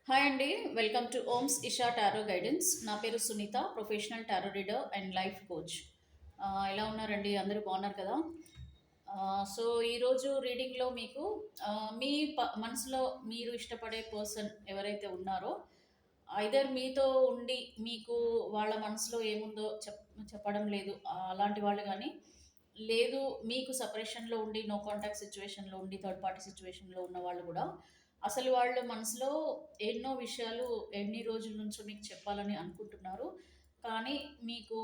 Hi అండి. Welcome to Om's Isha tarot guidance. నా పేరు Sunitha, professional tarot reader and life coach. ఎలా ఉన్నారండి? అందరూ బాగున్నారు కదా? సో ఈరోజు రీడింగ్లో మీకు మీ మనసులో మీరు ఇష్టపడే పర్సన్ ఎవరైతే ఉన్నారో, ఐదర్ మీతో ఉండి మీకు వాళ్ళ మనసులో ఏముందో చెప్పడం లేదు అలాంటి వాళ్ళు కానీ, లేదు మీకు సపరేషన్లో ఉండి నో కాంటాక్ట్ సిచ్యువేషన్లో ఉండి థర్డ్ పార్టీ సిచ్యువేషన్లో ఉన్న వాళ్ళు కూడా అసలు వాళ్ళ మనసులో ఎన్నో విషయాలు ఎన్ని రోజుల నుంచో మీకు చెప్పాలని అనుకుంటున్నారు. కానీ మీకు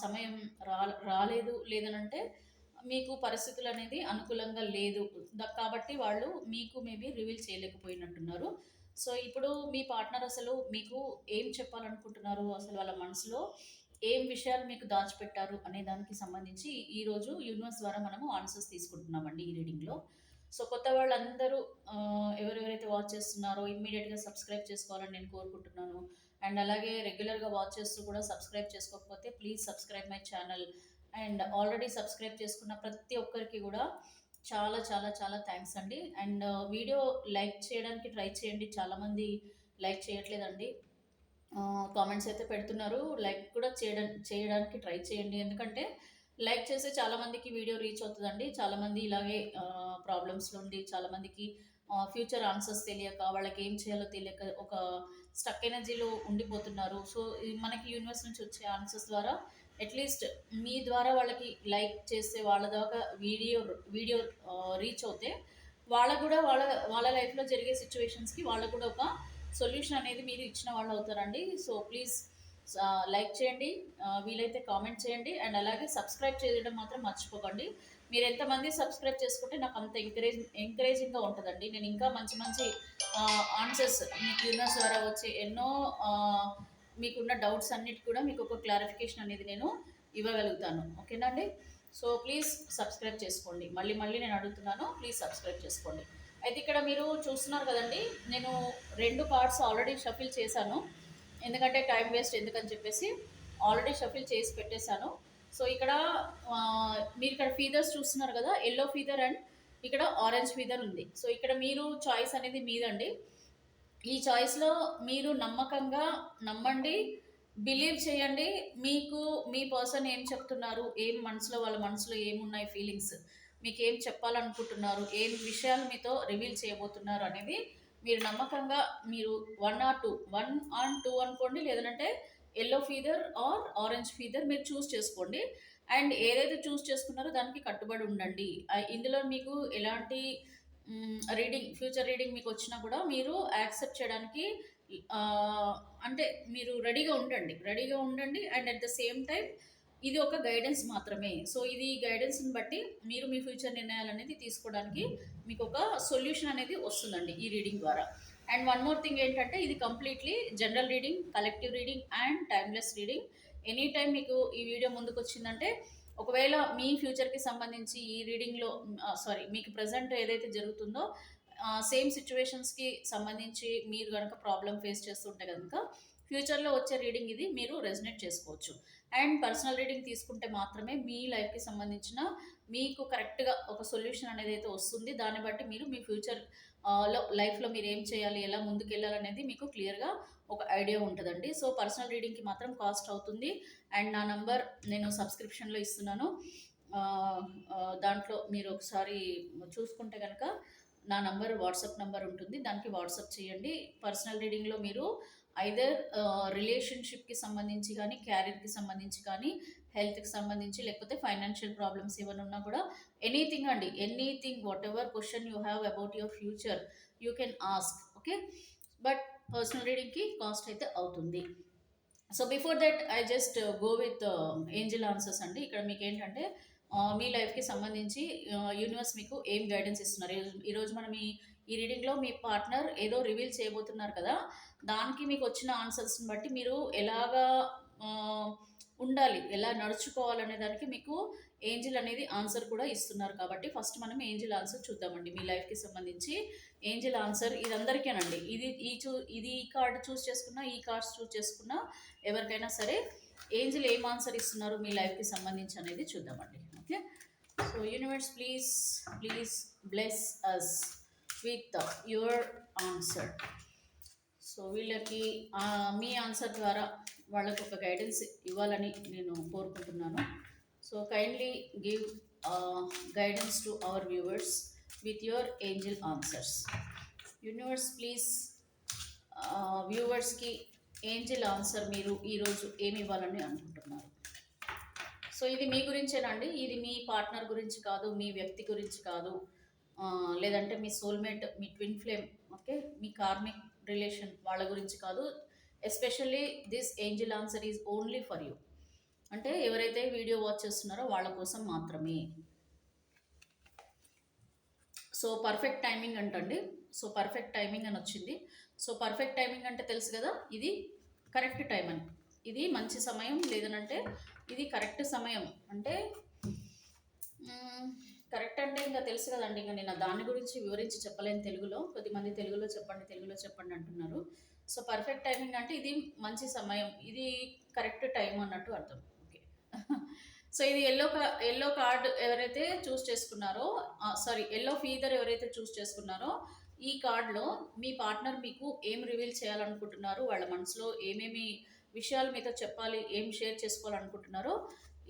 సమయం రా రాలేదు. లేదనంటే మీకు పరిస్థితులు అనేది అనుకూలంగా లేదు. కాబట్టి వాళ్ళు మీకు మేబీ రివీల్ చేయలేకపోయినట్టున్నారు. సో, ఇప్పుడు మీ పార్ట్నర్ అసలు మీకు ఏం చెప్పాలనుకుంటున్నారు? అసలు వాళ్ళ మనసులో ఏం విషయాలు మీకు దాచిపెట్టారు అనే దానికి సంబంధించి ఈరోజు యూనివర్స్ ద్వారా మనము ఆన్సర్స్ తీసుకుంటున్నామండి ఈ రీడింగ్‌లో. సో, కొత్త వాళ్ళందరూ ఎవరెవరైతే వాచ్ చేస్తున్నారో ఇమ్మీడియట్‌గా సబ్స్క్రైబ్ చేసుకోవాలని నేను కోరుకుంటున్నాను. అండ్ అలాగే రెగ్యులర్‌గా వాచ్ చేస్తూ కూడా సబ్స్క్రైబ్ చేసుకోకపోతే please subscribe my channel. And already subscribe చేసుకున్న ప్రతి ఒక్కరికి కూడా చాలా చాలా చాలా థ్యాంక్స్ అండి. అండ్ వీడియో లైక్ చేయడానికి ట్రై చేయండి. చాలామంది లైక్ చేయట్లేదండి. కామెంట్స్ అయితే పెడుతున్నారు. లైక్ కూడా చేయడానికి ట్రై చేయండి. ఎందుకంటే లైక్ చేస్తే చాలామందికి వీడియో రీచ్ అవుతుందండి. చాలామంది ఇలాగే ప్రాబ్లమ్స్లో ఉండి చాలామందికి ఫ్యూచర్ ఆన్సర్స్ తెలియక వాళ్ళకి ఏం చేయాలో తెలియక ఒక స్టక్ ఎనర్జీలో ఉండిపోతున్నారు. సో మనకి యూనివర్స్ నుంచి వచ్చే ఆన్సర్స్ ద్వారా అట్లీస్ట్ మీ ద్వారా వాళ్ళకి లైక్ చేస్తే వాళ్ళ దాకా వీడియో రీచ్ అవుతే వాళ్ళకు కూడా వాళ్ళ లైఫ్లో జరిగే సిచ్యువేషన్స్కి వాళ్ళకు కూడా ఒక సొల్యూషన్ అనేది మీరు ఇచ్చిన వాళ్ళు అవుతారండి. సో ప్లీజ్ లైక్ చేయండి, వీలైతే కామెంట్ చేయండి, అండ్ అలాగే సబ్స్క్రైబ్ చేయడం మాత్రం మర్చిపోకండి. మీరు ఎంతమంది సబ్స్క్రైబ్ చేసుకుంటే నాకు అంత ఎంకరేజింగ్గా ఉంటుందండి. నేను ఇంకా మంచి మంచి ఆన్సర్స్ మీకు యూనివర్స్ ద్వారా వచ్చే ఎన్నో మీకున్న డౌట్స్ అన్నిటి కూడా మీకు ఒక క్లారిఫికేషన్ అనేది నేను ఇవ్వగలుగుతాను. ఓకేనా అండి? సో ప్లీజ్ సబ్స్క్రైబ్ చేసుకోండి. మళ్ళీ మళ్ళీ నేను అడుగుతున్నాను, ప్లీజ్ సబ్స్క్రైబ్ చేసుకోండి. అయితే ఇక్కడ మీరు చూస్తున్నారు కదండి, నేను 2 కార్డ్స్ ఆల్రెడీ షఫిల్ చేశాను. ఎందుకంటే టైం వేస్ట్ ఎందుకని చెప్పేసి ఆల్రెడీ షఫిల్ చేసి పెట్టేశాను. సో ఇక్కడ మీరు ఇక్కడ ఫీదర్స్ చూస్తున్నారు కదా, ఎల్లో ఫీదర్ అండ్ ఇక్కడ ఆరెంజ్ ఫీదర్ ఉంది. సో ఇక్కడ మీరు చాయిస్ అనేది మీదండి. ఈ చాయిస్లో మీరు నమ్మకంగా నమ్మండి, బిలీవ్ చేయండి. మీకు మీ పర్సన్ ఏం చెప్తున్నారు, ఏం మనసులో వాళ్ళ మనసులో ఏమున్నాయి ఫీలింగ్స్, మీకు ఏం చెప్పాలనుకుంటున్నారు, ఏం విషయాలు మీతో రివీల్ చేయబోతున్నారు అనేది మీరు నమ్మకంగా మీరు 1 ఆర్ 2 అనుకోండి. లేదంటే yellow feather or orange feather మీరు చూస్ చేసుకోండి. అండ్ ఏదైతే చూస్ చేసుకున్నారో దానికి కట్టుబడి ఉండండి. ఇందులో మీకు ఎలాంటి ఫ్యూచర్ రీడింగ్ మీకు వచ్చినా కూడా మీరు యాక్సెప్ట్ చేయడానికి ఆ, అంటే మీరు రెడీగా ఉండండి. And at the same time ఇది ఒక గైడెన్స్ మాత్రమే. సో ఇది గైడెన్స్ని బట్టి మీరు మీ ఫ్యూచర్ నిర్ణయాలు అనేది తీసుకోవడానికి మీకు ఒక సొల్యూషన్ అనేది వస్తుందండి ఈ రీడింగ్ ద్వారా. అండ్ వన్ మోర్ థింగ్ ఏంటంటే, ఇది completely general reading, collective reading and timeless reading. Any time మీకు ఈ వీడియో ముందుకు వచ్చిందంటే, ఒకవేళ మీ ఫ్యూచర్కి సంబంధించి ఈ రీడింగ్లో మీకు ప్రజెంట్ ఏదైతే జరుగుతుందో సేమ్ సిచ్యువేషన్స్కి సంబంధించి మీరు కనుక ప్రాబ్లం ఫేస్ చేస్తుంటే కనుక ఫ్యూచర్లో వచ్చే రీడింగ్ ఇది మీరు రెజనేట్ చేసుకోవచ్చు. అండ్ పర్సనల్ రీడింగ్ తీసుకుంటే మాత్రమే మీ లైఫ్కి సంబంధించిన మీకు కరెక్ట్గా ఒక సొల్యూషన్ అనేది అయితే వస్తుంది. దాన్ని బట్టి మీరు మీ ఫ్యూచర్ లైఫ్లో మీరు ఏం చేయాలి, ఎలా ముందుకు వెళ్ళాలనేది మీకు క్లియర్గా ఒక ఐడియా ఉంటుందండి. సో పర్సనల్ రీడింగ్కి మాత్రం కాస్ట్ అవుతుంది. అండ్ నా నంబర్ నేను సబ్స్క్రిప్షన్లో ఇస్తున్నాను. ఆ, దాంట్లో మీరు ఒకసారి చూసుకుంటే కనుక నా నంబర్ వాట్సాప్ నంబర్ ఉంటుంది, దానికి వాట్సాప్ చేయండి. పర్సనల్ రీడింగ్లో మీరు ఐదర్ రిలేషన్షిప్కి సంబంధించి కానీ, క్యారియర్కి సంబంధించి కానీ, హెల్త్కి సంబంధించి, లేకపోతే ఫైనాన్షియల్ ప్రాబ్లమ్స్ ఏమైనా ఉన్నా కూడా ఎనీథింగ్ అండి, anything whatever question you have about your future you can ask. Okay, but personal రీడింగ్కి కాస్ట్ అయితే అవుతుంది. So before that I just go with angel answers అండి. ఇక్కడ మీకు ఏంటంటే మీ లైఫ్కి సంబంధించి యూనివర్స్ మీకు ఏం గైడెన్స్ ఇస్తున్నారు ఈరోజు మనం ఈ రీడింగ్లో మీ పార్ట్నర్ ఏదో రివీల్ చేయబోతున్నారు కదా, దానికి మీకు వచ్చిన ఆన్సర్స్ని బట్టి మీరు ఎలాగా ఆ, ఉండాలి, ఎలా నడుచుకోవాలనే దానికి మీకు ఏంజిల్ అనేది ఆన్సర్ కూడా ఇస్తున్నారు. కాబట్టి ఫస్ట్ మనం ఏంజిల్ ఆన్సర్ చూద్దామండి. మీ లైఫ్కి సంబంధించి ఏంజిల్ ఆన్సర్ ఇది అందరికీనండి. ఇది ఈ కార్డు చూస్ చేసుకున్నా, ఈ కార్డ్స్ చూస్ చేసుకున్నా ఎవరికైనా సరే ఏంజిల్ ఏం ఆన్సర్ ఇస్తున్నారు మీ లైఫ్కి సంబంధించి అనేది చూద్దామండి. Okay, so universe please please bless us with your answer. So వీళ్ళకి మీ ఆన్సర్ ద్వారా వాళ్ళకు ఒక గైడెన్స్ ఇవ్వాలని నేను కోరుకుంటున్నాను. So kindly give guidance to our viewers with your angel answers. Universe please వ్యూవర్స్కి ఏంజల్ ఆన్సర్ మీరు ఈరోజు ఏమి ఇవ్వాలని అనుకుంటున్నారు? సో ఇది మీ గురించేనండి, ఇది మీ పార్ట్నర్ గురించి కాదు, మీ వ్యక్తి గురించి కాదు, లేదంటే మీ సోల్మేట్, మీ ట్విన్ ఫ్లేమ్, ఓకే, మీ కార్మిక్ రిలేషన్ వాళ్ళ గురించి కాదు. Especially this Angel answer is only for you. అంటే ఎవరైతే వీడియో వాచ్ చేస్తున్నారో వాళ్ళ కోసం మాత్రమే. సో పర్ఫెక్ట్ టైమింగ్ అంటండి. సో పర్ఫెక్ట్ టైమింగ్ అని వచ్చింది. సో పర్ఫెక్ట్ టైమింగ్ అంటే తెలుసు కదా, ఇది కరెక్ట్ టైం అని, ఇది మంచి సమయం, లేదనంటే ఇది కరెక్ట్ సమయం. అంటే కరెక్ట్ అంటే ఇంకా తెలుసు కదండి, ఇంకా నేను దాని గురించి వివరించి చెప్పలేను తెలుగులో. కొద్దిమంది తెలుగులో చెప్పండి అంటున్నారు. సో పర్ఫెక్ట్ టైమింగ్ అంటే ఇది మంచి సమయం, ఇది కరెక్ట్ టైం అన్నట్టు అర్థం. ఓకే. సో ఇది ఎల్లో కార్డ్ ఎవరైతే చూస్ చేసుకున్నారో, సారీ ఎల్లో ఫీదర్ ఎవరైతే చూస్ చేసుకున్నారో, ఈ కార్డ్లో మీ పార్ట్నర్ మీకు ఏం రివీల్ చేయాలనుకుంటున్నారు, వాళ్ళ మనసులో ఏమేమి విషయాలు మీతో చెప్పాలి, ఏం షేర్ చేసుకోవాలనుకుంటున్నారో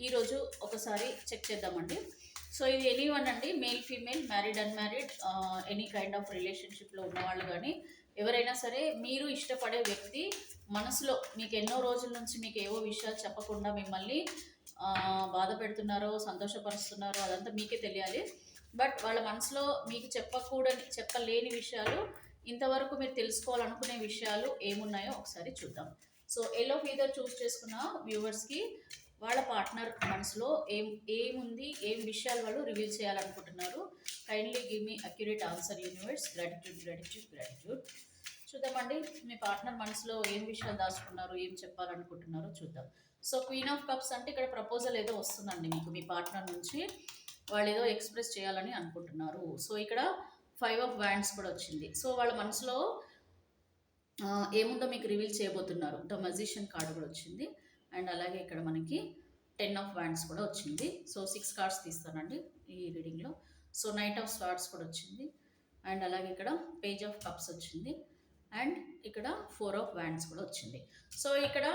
ఈరోజు ఒకసారి చెక్ చేద్దామండి. సో ఇది ఎనీవన్ అండి, male female, married unmarried, any kind of రిలేషన్షిప్లో ఉన్నవాళ్ళు కానీ ఎవరైనా సరే, మీరు ఇష్టపడే వ్యక్తి మనసులో మీకు ఎన్నో రోజుల నుంచి మీకు ఏవో విషయాలు చెప్పకుండా మిమ్మల్ని బాధ పెడుతున్నారో సంతోషపరుస్తున్నారో అదంతా మీకే తెలియాలి. బట్ వాళ్ళ మనసులో మీకు చెప్పలేని విషయాలు, ఇంతవరకు మీరు తెలుసుకోవాలనుకునే విషయాలు ఏమున్నాయో ఒకసారి చూద్దాం. సో ఎల్లో ఫీదర్ చూస్ చేసుకున్న వ్యూవర్స్కి వాళ్ళ పార్ట్నర్ మనసులో ఏముంది, ఏం విషయాలు వాళ్ళు రివీల్ చేయాలనుకుంటున్నారు. కైండ్లీ గివ్ మీ అక్యురేట్ ఆన్సర్ యూనివర్స్. గ్రాటిట్యూడ్. చూద్దామండి, మీ పార్ట్నర్ మనసులో ఏం విషయాలు దాచుకున్నారు, ఏం చెప్పాలనుకుంటున్నారో చూద్దాం. సో క్వీన్ ఆఫ్ కప్స్ అంటే ఇక్కడ ప్రపోజల్ ఏదో వస్తుందండి మీకు మీ పార్ట్నర్ నుంచి, వాళ్ళు ఏదో ఎక్స్ప్రెస్ చేయాలని అనుకుంటున్నారు. సో ఇక్కడ 5 ఆఫ్ వ్యాండ్స్ కూడా వచ్చింది. సో వాళ్ళ మనసులో ఏముందో మీకు రివీల్ చేయబోతున్నారు. ద మ్యాజిషియన్ కార్డు కూడా వచ్చింది. అండ్ అలాగే ఇక్కడ మనకి 10 ఆఫ్ వ్యాండ్స్ కూడా వచ్చింది. సో 6 కార్డ్స్ తీస్తానండి ఈ రీడింగ్లో. సో నైట్ ఆఫ్ స్వార్డ్స్ కూడా వచ్చింది. అండ్ అలాగే ఇక్కడ పేజ్ ఆఫ్ కప్స్ వచ్చింది. అండ్ ఇక్కడ 4 ఆఫ్ వ్యాండ్స్ కూడా వచ్చింది. సో ఇక్కడ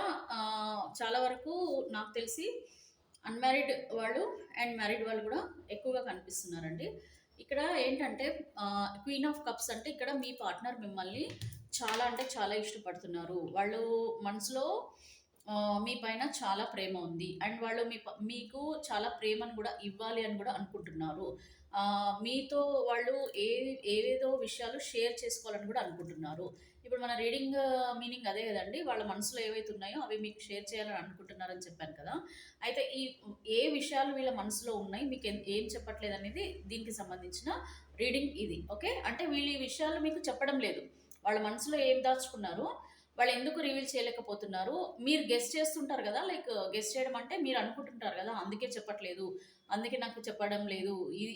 చాలా వరకు నాకు తెలిసి అన్మ్యారీడ్ వాళ్ళు అండ్ మ్యారీడ్ వాళ్ళు కూడా ఎక్కువగా కనిపిస్తున్నారండి. ఇక్కడ ఏంటంటే క్వీన్ ఆఫ్ కప్స్ అంటే ఇక్కడ మీ పార్ట్నర్ మిమ్మల్ని చాలా అంటే చాలా ఇష్టపడుతున్నారు. వాళ్ళు మనసులో మీ పైన చాలా ప్రేమ ఉంది. అండ్ వాళ్ళు మీకు చాలా ప్రేమను కూడా ఇవ్వాలి అని కూడా అనుకుంటున్నారు. మీతో వాళ్ళు ఏవేదో విషయాలు షేర్ చేసుకోవాలని కూడా అనుకుంటున్నారు. ఇప్పుడు మన రీడింగ్ మీనింగ్ అదే కదండి, వాళ్ళ మనసులో ఏవైతే ఉన్నాయో అవి మీకు షేర్ చేయాలని అనుకుంటున్నారని చెప్పాను కదా. అయితే ఏ విషయాలు వీళ్ళ మనసులో ఉన్నాయి, మీకు ఏం చెప్పట్లేదు అనేది దీనికి సంబంధించిన రీడింగ్ ఇది. ఓకే, అంటే వీళ్ళు ఈ విషయాలు మీకు చెప్పడం లేదు. వాళ్ళ మనసులో ఏం దాచుకున్నారు, వాళ్ళు ఎందుకు రివీల్ చేయలేకపోతున్నారు, మీరు గెస్ట్ చేస్తుంటారు కదా. లైక్ గెస్ట్ చేయడం అంటే మీరు అనుకుంటుంటారు కదా, అందుకే చెప్పట్లేదు, అందుకే నాకు చెప్పడం లేదు,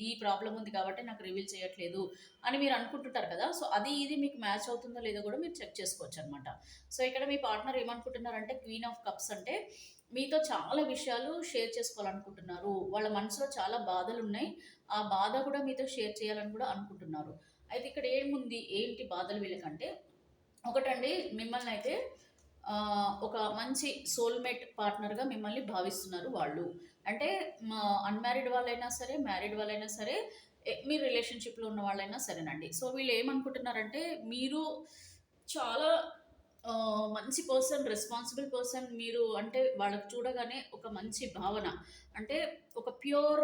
ఈ ప్రాబ్లం ఉంది కాబట్టి నాకు రివీల్ చేయట్లేదు అని మీరు అనుకుంటుంటారు కదా. సో ఇది మీకు మ్యాచ్ అవుతుందో లేదో కూడా మీరు చెక్ చేసుకోవచ్చు అనమాట. సో ఇక్కడ మీ పార్ట్నర్ ఏమనుకుంటున్నారంటే, క్వీన్ ఆఫ్ కప్స్ అంటే మీతో చాలా విషయాలు షేర్ చేసుకోవాలనుకుంటున్నారు. వాళ్ళ మనసులో చాలా బాధలు ఉన్నాయి, ఆ బాధ కూడా మీతో షేర్ చేయాలని కూడా అనుకుంటున్నారు. అయితే ఇక్కడ ఏంటి బాధలు వీళ్ళకంటే, ఒకటండి, మిమ్మల్ని అయితే ఒక మంచి సోల్మేట్ పార్ట్నర్గా మిమ్మల్ని భావిస్తున్నారు వాళ్ళు. అంటే అన్మ్యారీడ్ వాళ్ళైనా సరే, మ్యారీడ్ వాళ్ళైనా సరే, మీ రిలేషన్షిప్లో ఉన్న వాళ్ళైనా సరేనండి. సో వీళ్ళు ఏమనుకుంటున్నారంటే, మీరు చాలా మంచి పర్సన్, రెస్పాన్సిబుల్ పర్సన్ మీరు. అంటే వాళ్ళకి చూడగానే ఒక మంచి భావన, అంటే ఒక ప్యూర్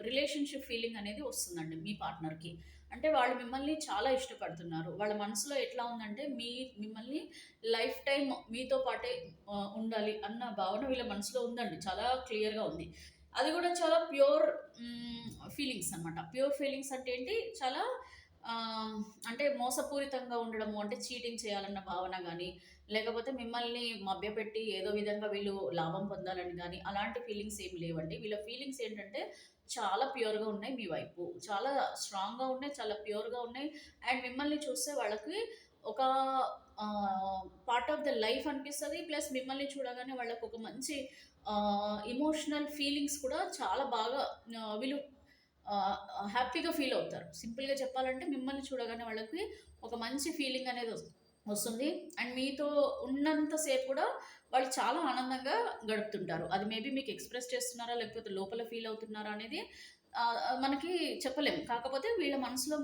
రిలేషన్షిప్ ఫీలింగ్ అనేది వస్తుందండి మీ పార్ట్నర్కి. అంటే వాళ్ళు మిమ్మల్ని చాలా ఇష్టపడుతున్నారు. వాళ్ళ మనసులో ఎట్లా ఉందంటే, మిమ్మల్ని లైఫ్ టైం మీతో పాటే ఉండాలి అన్న భావన వీళ్ళ మనసులో ఉందండి, చాలా క్లియర్గా ఉంది. అది కూడా చాలా ప్యూర్ ఫీలింగ్స్ అనమాట. ప్యూర్ ఫీలింగ్స్ అంటే ఏంటి, చాలా అంటే మోసపూరితంగా ఉండడము, అంటే చీటింగ్ చేయాలన్న భావన కానీ, లేకపోతే మిమ్మల్ని మభ్యపెట్టి ఏదో విధంగా వీళ్ళు లాభం పొందాలని కానీ అలాంటి ఫీలింగ్స్ ఏమి లేవండి. వీళ్ళ ఫీలింగ్స్ ఏంటంటే చాలా ప్యూర్గా ఉన్నాయి, మీ వైపు చాలా స్ట్రాంగ్గా ఉన్నాయి, చాలా ప్యూర్గా ఉన్నాయి. అండ్ మిమ్మల్ని చూస్తే వాళ్ళకి ఒక పార్ట్ ఆఫ్ ద లైఫ్ అనిపిస్తుంది. ప్లస్ మిమ్మల్ని చూడగానే వాళ్ళకు ఒక మంచి ఇమోషనల్ ఫీలింగ్స్ కూడా చాలా బాగా వీళ్ళు హ్యాపీగా ఫీల్ అవుతారు. సింపుల్గా చెప్పాలంటే మిమ్మల్ని చూడగానే వాళ్ళకి ఒక మంచి ఫీలింగ్ అనేది వస్తుంది. వస్తుంది. అండ్ మీతో ఉన్నంత సేపు కూడా వాళ్ళు చాలా ఆనందంగా గడుపుతుంటారు. అది మేబీ మీకు ఎక్స్‌ప్రెస్ చేస్తున్నారా? లేకపోతే లోపల ఫీల్ అవుతున్నారా? అనేది మనకి చెప్పలేం. కాకపోతే వీళ్ళ మనసులో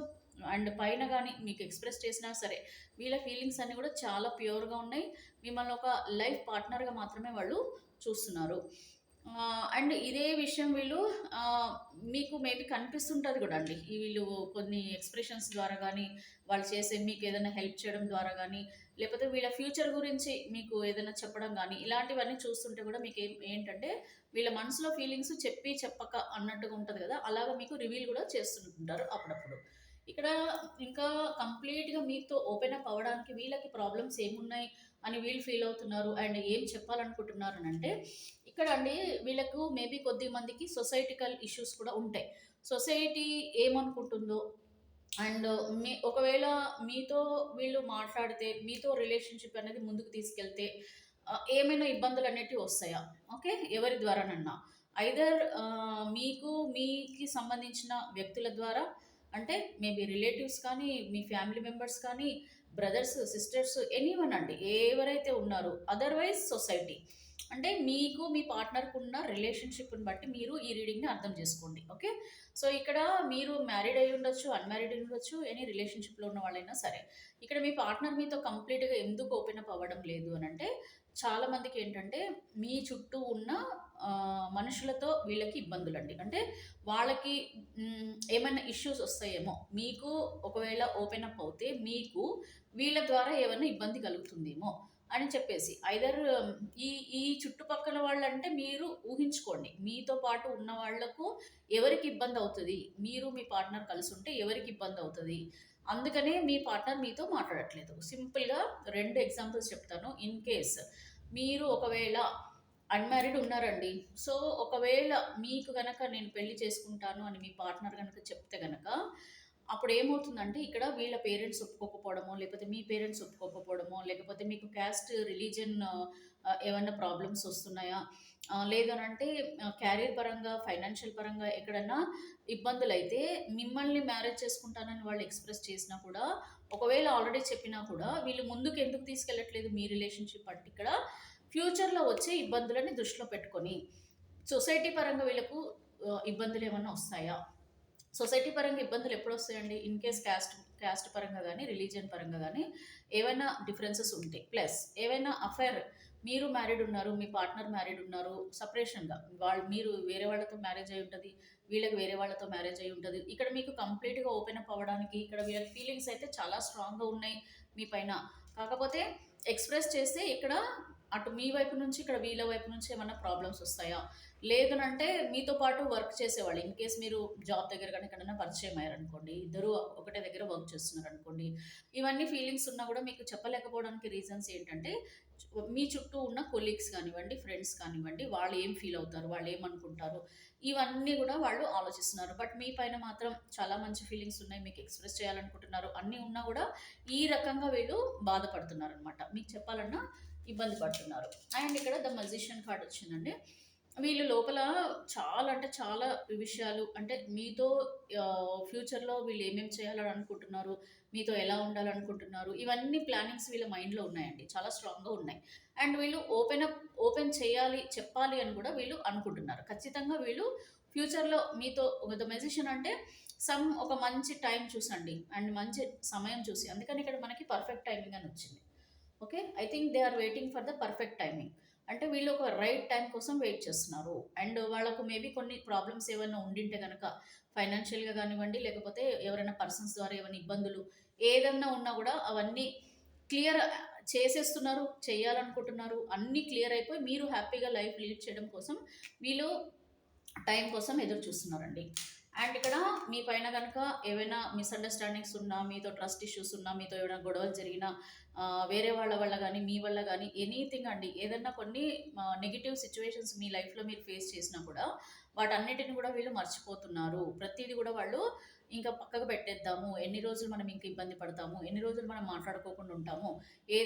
అండ్ పైన గాని మీకు ఎక్స్‌ప్రెస్ చేసినా సరే, వీళ్ళ ఫీలింగ్స్ అన్నీ కూడా చాలా ప్యూర్‌గా ఉన్నాయి. మిమ్మల్ని ఒక లైఫ్ పార్ట్నర్‌గా మాత్రమే వాళ్ళు చూస్తున్నారు. అండ్ ఇదే విషయం వీళ్ళు ఆహ్, మీకు మేబీ కనిపిస్తుంటది గూడా అండి. ఈ వీళ్ళు కొన్ని ఎక్స్‌ప్రెషన్స్ ద్వారా గానీ, వాళ్ళు చేసే మీకేదైనా హెల్ప్ చేయడం ద్వారా గానీ, లేపోతే వీళ్ళ ఫ్యూచర్ గురించి మీకు ఏదైనా చెప్పడం గానీ, ఇలాంటివన్నీ చూస్తుంటే గూడా ఏంటంటే, వీళ్ళ మనసులో ఫీలింగ్స్ చెప్పి చెప్పక అన్నట్టుగా ఉంటది గదా! అలాగా మీకు రివీల్ గూడా చేస్తుంటారు అప్పుడప్పుడు. ఇక్కడ ఇంకా కంప్లీట్‌గా మీతో ఓపెన్ అప్ అవ్వడానికి వీళ్ళకి ప్రాబ్లమ్స్ ఏమున్నాయి అని వీళ్ళు ఫీల్ అవుతున్నారు అండ్ ఏం చెప్పాలనుకుంటున్నారనంటే, ఇక్కడ అండి వీళ్ళకు మేబీ కొద్ది మందికి సొసైటికల్ ఇష్యూస్ కూడా ఉంటాయి. సొసైటీ ఏమనుకుంటుందో అండ్ ఒకవేళ మీతో వీళ్ళు మాట్లాడితే, మీతో రిలేషన్‌షిప్ అనేది ముందుకు తీసుకెళ్తే ఏమైనా ఇబ్బందులనేటివి వస్తాయా? ఓకే. ఎవరి ద్వారానన్నా. ఐదర్ మీకి సంబంధించిన వ్యక్తుల ద్వారా అంటే మేబీ రిలేటివ్స్ కానీ, మీ ఫ్యామిలీ మెంబర్స్ కానీ, బ్రదర్స్, సిస్టర్స్ ఎనీవన్ అండి. ఎవరైతే ఉన్నారో అదర్‌వైజ్ సొసైటీ. అంటే మీకు మీ పార్ట్నర్‌కున్న రిలేషన్‌షిప్‌ని బట్టి మీరు ఈ రీడింగ్‌ని అర్థం చేసుకోండి. ఓకే. సో, ఇక్కడ మీరు మ్యారీడ్ అయ్యి ఉండొచ్చు, అన్‌మ్యారీడ్ అయ్యి ఉండొచ్చు, ఎనీ రిలేషన్‌షిప్‌లో ఉన్న వాళ్ళైనా సరే. ఇక్కడ మీ పార్ట్నర్ మీతో కంప్లీట్‌గా ఎందుకు ఓపెన్ అప్ అవ్వడం లేదు అనంటే, చాలా మందికేంటంటే మీ చుట్టూ ఉన్న మనుషులతో వీళ్ళకి ఇబ్బందులండి. అంటే వాళ్ళకి ఏమైనా ఇష్యూస్ వస్తాయేమో. మీకు ఒకవేళ ఓపెన్ అప్ అవుతే మీకు వీళ్ళ ద్వారా ఏమన్నా ఇబ్బంది కలుగుతుందేమో అని చెప్పేసి. ఐదర్ ఈ ఈ చుట్టుపక్కల వాళ్ళంటే మీరు ఊహించుకోండి. మీతో పాటు ఉన్న వాళ్ళకు ఎవరికి ఇబ్బందవుతది? మీరు మీ పార్ట్నర్ కలిసుంటే ఎవరికి ఇబ్బందవుతది? అందుకనే మీ పార్ట్నర్ మీతో మాట్లాడట్లేదు. సింపుల్‌గా 2 ఎగ్జాంపుల్స్ చెప్తాను. ఇన్ కేస్ మీరు ఒకవేళ అన్‌మ్యారీడ్ ఉన్నారండి. సో, ఒకవేళ మీకు గనక నేను పెళ్లి చేసుకుంటాను అని మీ పార్ట్నర్ గనక చెప్తే గనక, అప్పుడేమవుతుందంటే ఇక్కడ వీళ్ళ పేరెంట్స్ ఒప్పుకోకపోవడమో, లేకపోతే మీ పేరెంట్స్ ఒప్పుకోకపోవడమో, లేకపోతే మీకు క్యాస్ట్, రిలీజియన్ ఏమన్నా ప్రాబ్లమ్స్ వస్తున్నాయా? లేదనంటే క్యారియర్ పరంగా, ఫైనాన్షియల్ పరంగా ఎక్కడన్నా ఇబ్బందులైతే మిమ్మల్ని మ్యారేజ్ చేసుకుంటానని వాళ్ళు ఎక్స్‌ప్రెస్ చేసినా కూడా, ఒకవేళ ఆల్రెడీ చెప్పినా కూడా వీళ్ళు ముందుకు ఎందుకు తీసుకెళ్ళట్లేదు మీ రిలేషన్‌షిప్ అంటే ఇక్కడ ఫ్యూచర్‌లో వచ్చే ఇబ్బందులని దృష్టిలో పెట్టుకొని, సొసైటీ పరంగా వీళ్ళకు ఇబ్బందులేమన్నా వస్తాయా? సొసైటీ పరంగా ఇబ్బందులు ఎప్పుడొస్తాయండి? ఇన్ కేస్ క్యాస్ట్ క్యాస్ట్ పరంగా గానీ, రిలీజియన్ పరంగా గానీ ఏవైనా డిఫరెన్సెస్ ఉంటే. ప్లస్ ఏవైనా అఫైర్ మీరు మ్యారీడ్ ఉన్నారు, మీ పార్ట్నర్ మ్యారీడ్ ఉన్నారు. సెపరేషన్‌గా మీరు వేరే వాళ్ళతో మ్యారేజ్ అయ్యి ఉంటది. వీళ్ళకి వేరే వాళ్ళతో మ్యారేజ్ అయ్యి ఉంటది. ఇక్కడ మీకు కంప్లీట్‌గా ఓపెన్ అప్ అవ్వడానికి ఇక్కడ వీళ్ళకి ఫీలింగ్స్ అయితే చాలా స్ట్రాంగ్‌గా ఉన్నాయి మీ పైన. కాకపోతే ఎక్స్‌ప్రెస్ చేస్తే ఇక్కడ అటు మీ వైపు నుంచి, ఇక్కడ వీళ్ళ వైపు నుంచి ఏమన్నా ప్రాబ్లమ్స్ వస్తాయా? లేదనంటే మీతో పాటు వర్క్ చేసేవాళ్ళు. ఇన్ కేస్ మీరు జాబ్ దగ్గర గాని ఎక్కడైనా పరిచయం అయ్యారనుకోండి. ఇద్దరు ఒకటే దగ్గర వర్క్ చేస్తున్నారనుకోండి. ఇవన్నీ ఫీలింగ్స్ ఉన్నా గూడా మీకు చెప్పలేకపోవడానికి రీజన్స్ ఏంటంటే, మీ చుట్టూ ఉన్న కొలీగ్స్ కానివ్వండి, ఫ్రెండ్స్ కానివ్వండి, వాళ్ళు ఏం ఫీల్ అవుతారు? వాళ్ళు ఏమనుకుంటారు? ఇవన్నీ గూడా వాళ్ళు ఆలోచిస్తున్నారు. బట్ మీ పైన మాత్రం చాలా మంచి ఫీలింగ్స్ ఉన్నాయి. మీకు ఎక్స్‌ప్రెస్ చేయాలనుకుంటున్నారు. అన్నీ ఉన్నా గూడా ఈ రకంగా వీళ్ళు బాధపడుతున్నారనమాట. మీకు చెప్పాలన్నా ఇబ్బంది పడుతున్నారు. అండ్ ఇక్కడ ద మజిషియన్ కార్డ్ వచ్చిందండి. వీళ్ళు లోపల చాలా అంటే చాలా విషయాలు అంటే మీతో ఫ్యూచర్‌లో వీళ్ళు ఏమేమి చేయాలని అనుకుంటున్నారు, మీతో ఎలా ఉండాలనుకుంటున్నారు, ఇవన్నీ ప్లానింగ్స్ వీళ్ళ మైండ్‌లో ఉన్నాయండి. చాలా స్ట్రాంగ్‌గా ఉన్నాయి. అండ్ వీళ్ళు ఓపెన్ చేయాలి, చెప్పాలి అని కూడా వీళ్ళు అనుకుంటున్నారు. ఖచ్చితంగా వీళ్ళు ఫ్యూచర్‌లో మీతో ద మెజిషియన్ అంటే ఒక మంచి టైం చూసండి. అండ్ మంచి సమయం చూసి. అందుకని ఇక్కడ మనకి పర్ఫెక్ట్ టైమింగ్ అని వచ్చింది. Okay. I think they are waiting for the perfect timing. అంటే వీళ్ళు ఒక రైట్ టైం కోసం వెయిట్ చేస్తున్నారు. అండ్ వాళ్ళకు మేబీ కొన్ని ప్రాబ్లమ్స్ ఏవన్నా ఉండింటే గనక ఫైనాన్షియల్‌గా గానివ్వండి, లేకపోతే ఎవరైనా పర్సన్స్ ద్వారా ఏమైనా ఇబ్బందులు ఏదన్నా ఉన్నా గూడా అవన్నీ క్లియర్ చేసేస్తున్నారు. చేయాలనుకుంటున్నారు. అన్నీ క్లియర్ అయిపోయి మీరు హ్యాపీగా లైఫ్ లీడ్ చేయడం కోసం వీళ్ళు టైం కోసం ఎదురు చూస్తున్నారండి. అండ్ ఇక్కడ మీ పైన గనక ఏవైనా మిస్‌అండర్‌స్టాండింగ్స్ ఉన్నా, మీతో ట్రస్ట్ ఇష్యూస్ ఉన్నా, మీతో ఏమైనా గొడవలు జరిగినా, వేరే వాళ్ళ వల్ల గానీ, మీ వల్ల గానీ ఎనీథింగ్ అండి. ఏదన్నా కొన్ని నెగెటివ్ సిట్యుయేషన్స్ మీ లైఫ్‌లో మీరు ఫేస్ చేసినా కూడా, వాటన్నిటిని కూడా వీళ్ళు మర్చిపోతున్నారు. ప్రతీది కూడా వాళ్ళు ఇంకా పక్కకు పెట్టేద్దాము. ఎన్ని రోజులు మనం ఇంక ఇబ్బంది పడతాము, ఎన్ని రోజులు మనం మాట్లాడుకోకుండా ఉంటాము. ఏ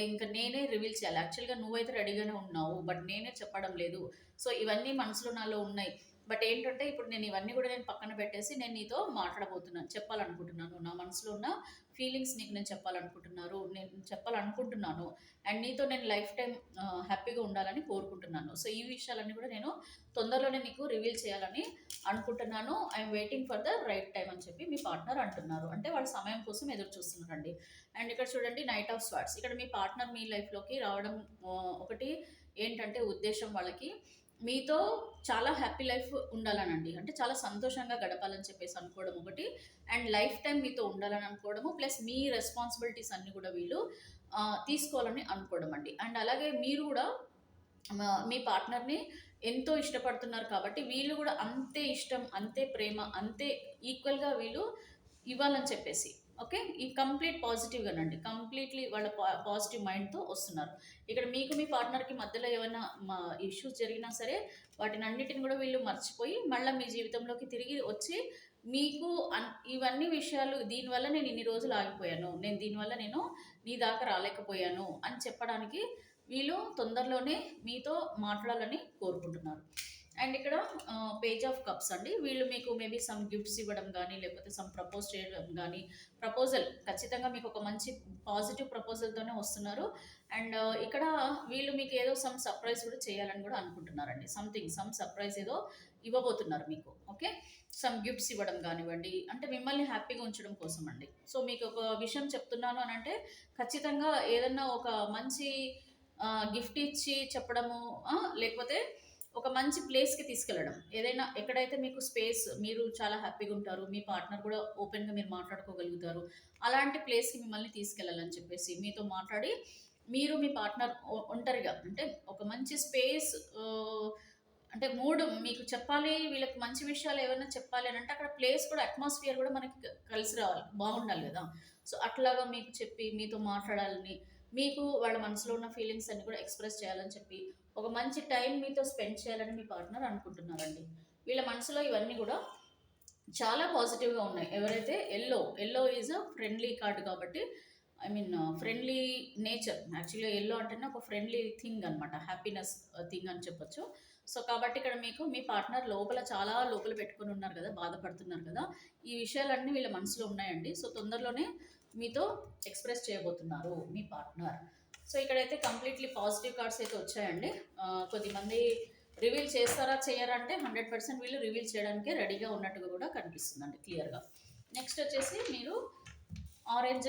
ఇంక నేనే రివీల్ చేయాలి. యాక్చువల్‌గా నువ్వైతే రెడీగానే ఉన్నావు. బట్ నేనే చెప్పడం లేదు. సో, ఇవన్నీ మనసులో నాలో ఉన్నాయి. బట్ ఏంటంటే ఇప్పుడు నేను ఇవన్నీ కూడా నేను పక్కన పెట్టేసి నేను నీతో మాట్లాడబోతున్నాను, చెప్పాలనుకుంటున్నాను. నా మనసులో ఉన్న ఫీలింగ్స్ నీకు నేను చెప్పాలనుకుంటున్నాను. అండ్ నీతో నేను లైఫ్ టైం హ్యాపీగా ఉండాలని కోరుకుంటున్నాను. సో ఈ విషయాలన్నీ కూడా నేను తొందరలోనే నీకు రివీల్ చేయాలని అనుకుంటున్నాను. I'm waiting for the right time అని చెప్పి మీ పార్ట్నర్ అంటున్నారు. అంటే వాళ్ళ సమయం కోసం ఎదురు చూస్తున్నారండి. అండ్ ఇక్కడ చూడండి, నైట్ ఆఫ్ స్వార్డ్స్. ఇక్కడ మీ పార్ట్నర్ మీ లైఫ్లోకి రావడం ఒకటి ఏంటంటే ఉద్దేశం వాళ్ళకి మీతో చాలా హ్యాపీ లైఫ్ ఉండాలనండి. అంటే చాలా సంతోషంగా గడపాలని చెప్పేసి అనుకోవడం ఒకటి, అండ్ లైఫ్ టైం మీతో ఉండాలని అనుకోవడము, ప్లస్ మీ రెస్పాన్సిబిలిటీస్ అన్నీ కూడా వీళ్ళు తీసుకోవాలని అనుకోవడం అండి. అండ్ అలాగే మీరు కూడా మీ పార్ట్నర్ని ఎంతో ఇష్టపడుతున్నారు కాబట్టి వీళ్ళు కూడా అంతే ఇష్టం, అంతే ప్రేమ, అంతే ఈక్వల్గా వీళ్ళు ఇవ్వాలని చెప్పేసి, ఓకే, ఈ కంప్లీట్ పాజిటివ్గానండి, కంప్లీట్లీ వాళ్ళ పాజిటివ్ మైండ్తో వస్తున్నారు. ఇక్కడ మీకు మీ పార్ట్నర్కి మధ్యలో ఏమైనా ఇష్యూస్ జరిగినా సరే వాటిని అన్నిటిని కూడా వీళ్ళు మర్చిపోయి మళ్ళీ మీ జీవితంలోకి తిరిగి వచ్చి మీకు ఇవన్నీ విషయాలు, దీనివల్ల నేను ఇన్ని రోజులు ఆగిపోయాను, దీనివల్ల నేను నీ దాకా రాలేకపోయాను అని చెప్పడానికి వీళ్ళు తొందరలోనే మీతో మాట్లాడాలని కోరుకుంటున్నారు. అండ్ ఇక్కడ పేజ్ ఆఫ్ కప్స్ అండి. వీళ్ళు మీకు మేబీ సమ్ గిఫ్ట్స్ ఇవ్వడం కానీ, లేకపోతే సమ్ ప్రపోజ్ చేయడం కానీ, ప్రపోజల్ ఖచ్చితంగా మీకు ఒక మంచి పాజిటివ్ ప్రపోజల్తోనే వస్తున్నారు. అండ్ ఇక్కడ వీళ్ళు మీకు ఏదో సమ్ సర్ప్రైజ్ కూడా చేయాలని కూడా అనుకుంటున్నారండి. సమ్ సర్ప్రైజ్ ఏదో ఇవ్వబోతున్నారు మీకు, ఓకే. సమ్ గిఫ్ట్స్ ఇవ్వడం కానివ్వండి, అంటే మిమ్మల్ని హ్యాపీగా ఉంచడం కోసం అండి. సో మీకు ఒక విషయం చెప్తున్నాను అని అంటే ఖచ్చితంగా ఏదన్నా ఒక మంచి గిఫ్ట్ ఇచ్చి చెప్పడము, లేకపోతే ఒక మంచి ప్లేస్కి తీసుకెళ్ళడం, ఏదైనా ఎక్కడైతే మీకు స్పేస్, మీరు చాలా హ్యాపీగా ఉంటారు, మీ పార్ట్నర్ కూడా ఓపెన్గా మీరు మాట్లాడుకోగలుగుతారు, అలాంటి ప్లేస్కి మిమ్మల్ని తీసుకెళ్ళాలని చెప్పేసి మీతో మాట్లాడి, మీరు మీ పార్ట్నర్ ఒంటరిగా అంటే ఒక మంచి స్పేస్, అంటే మూడు మీకు చెప్పాలి, వీళ్ళకి మంచి విషయాలు ఏమైనా చెప్పాలి అని అంటే అక్కడ ప్లేస్ కూడా, అట్మాస్ఫియర్ కూడా మనకి కలిసి రావాలి, బాగుండాలి కదా. సో అట్లాగా మీకు చెప్పి మీతో మాట్లాడాలని, మీకు వాళ్ళ మనసులో ఉన్న ఫీలింగ్స్ అన్ని కూడా ఎక్స్ప్రెస్ చేయాలని చెప్పి ఒక మంచి టైం మీతో స్పెండ్ చేయాలని మీ పార్ట్నర్ అనుకుంటున్నారండి. వీళ్ళ మనసులో ఇవన్నీ కూడా చాలా పాజిటివ్గా ఉన్నాయి. ఎవరైతే yellow is a friendly card కాబట్టి, ఐ మీన్ ఫ్రెండ్లీ నేచర్, యాక్చువల్గా ఎల్లో అంటేనే ఒక ఫ్రెండ్లీ థింగ్ అనమాట, హ్యాపీనెస్ థింగ్ అని చెప్పొచ్చు. సో కాబట్టి ఇక్కడ మీకు మీ పార్ట్నర్ చాలా లోపల పెట్టుకొని ఉన్నారు కదా, బాధపడుతున్నారు కదా, ఈ విషయాలన్నీ వీళ్ళ మనసులో ఉన్నాయండి. సో తొందరలోనే మీతో ఎక్స్ప్రెస్ చేయబోతున్నారు మీ పార్ట్నర్. సో ఇక్కడైతే కంప్లీట్లీ పాజిటివ్ కార్డ్స్ అయితే వచ్చాయండి. కొద్దిమంది రివీల్ చేస్తారా చేయరా అంటే 100% వీళ్ళు రివీల్ చేయడానికే రెడీగా ఉన్నట్టుగా కూడా కనిపిస్తుందండి క్లియర్గా. నెక్స్ట్ వచ్చేసి మీరు ఆరెంజ్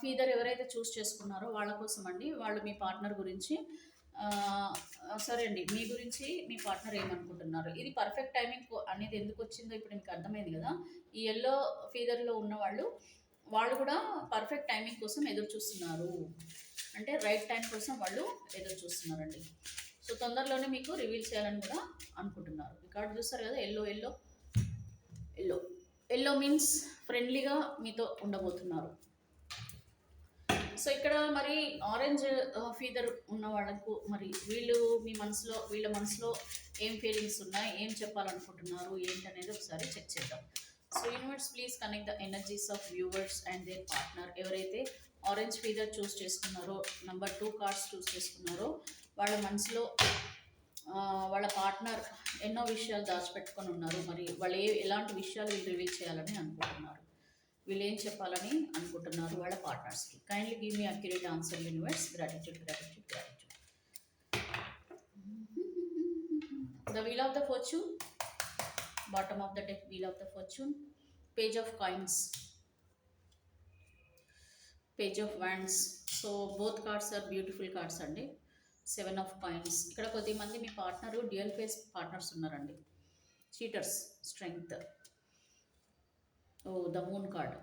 ఫీదర్ ఎవరైతే చూస్ చేసుకున్నారో వాళ్ళ కోసం అండి. వాళ్ళు మీ పార్ట్నర్ గురించి సరే అండి, మీ గురించి మీ పార్ట్నర్ ఏమనుకుంటున్నారు, ఇది పర్ఫెక్ట్ టైమింగ్ అనేది ఎందుకు వచ్చిందో ఇప్పుడు మీకు అర్థమైంది కదా. ఈ ఎల్లో ఫీదర్లో ఉన్న వాళ్ళు కూడా పర్ఫెక్ట్ టైమింగ్ కోసం ఎదురు చూస్తున్నారు, అంటే రైట్ టైం కోసం వాళ్ళు ఎదురు చూస్తున్నారండి. సో తొందరలోనే మీకు రివీల్ చేయాలని కూడా అనుకుంటున్నారు. ఈ కార్డు చూస్తారు కదా, yellow yellow yellow yellow means ఫ్రెండ్లీగా మీతో ఉండబోతున్నారు. సో ఇక్కడ మరి ఆరెంజ్ ఫీదర్ ఉన్న వాళ్ళకు మరి వీళ్ళ మనసులో ఏం ఫీలింగ్స్ ఉన్నాయి, ఏం చెప్పాలనుకుంటున్నారు ఏంటనేది ఒకసారి చెక్ చేద్దాం. So universe please connect the energies of viewers and their partner. ఎవరైతే ఆరెంజ్ ఫీదర్ చూస్ చేసుకున్నారో, నెంబర్ 2 కార్డ్స్ చూస్ చేసుకున్నారో, వాళ్ళ మనసులో వాళ్ళ పార్ట్నర్ ఎన్నో విషయాలు దాచిపెట్టుకొని ఉన్నారు. మరి వాళ్ళు ఎలాంటి విషయాలు వీళ్ళు రివీల్ చేయాలని అనుకుంటున్నారు, వీళ్ళు ఏం చెప్పాలని అనుకుంటున్నారు వాళ్ళ పార్ట్నర్స్కి. కైండ్లీ గివ్ మీ accurate answer universe. Gratitude gratitude gratitude. The wheel of the fortune, bottom of the deck, wheel of the fortune, page of coins, page of wands. So both cards are beautiful cards అండి. 7 of coins. ఇక్కడ కొద్దిమంది మీ partner dual face partners ఉన్నారండి, cheaters, strength. The moon card,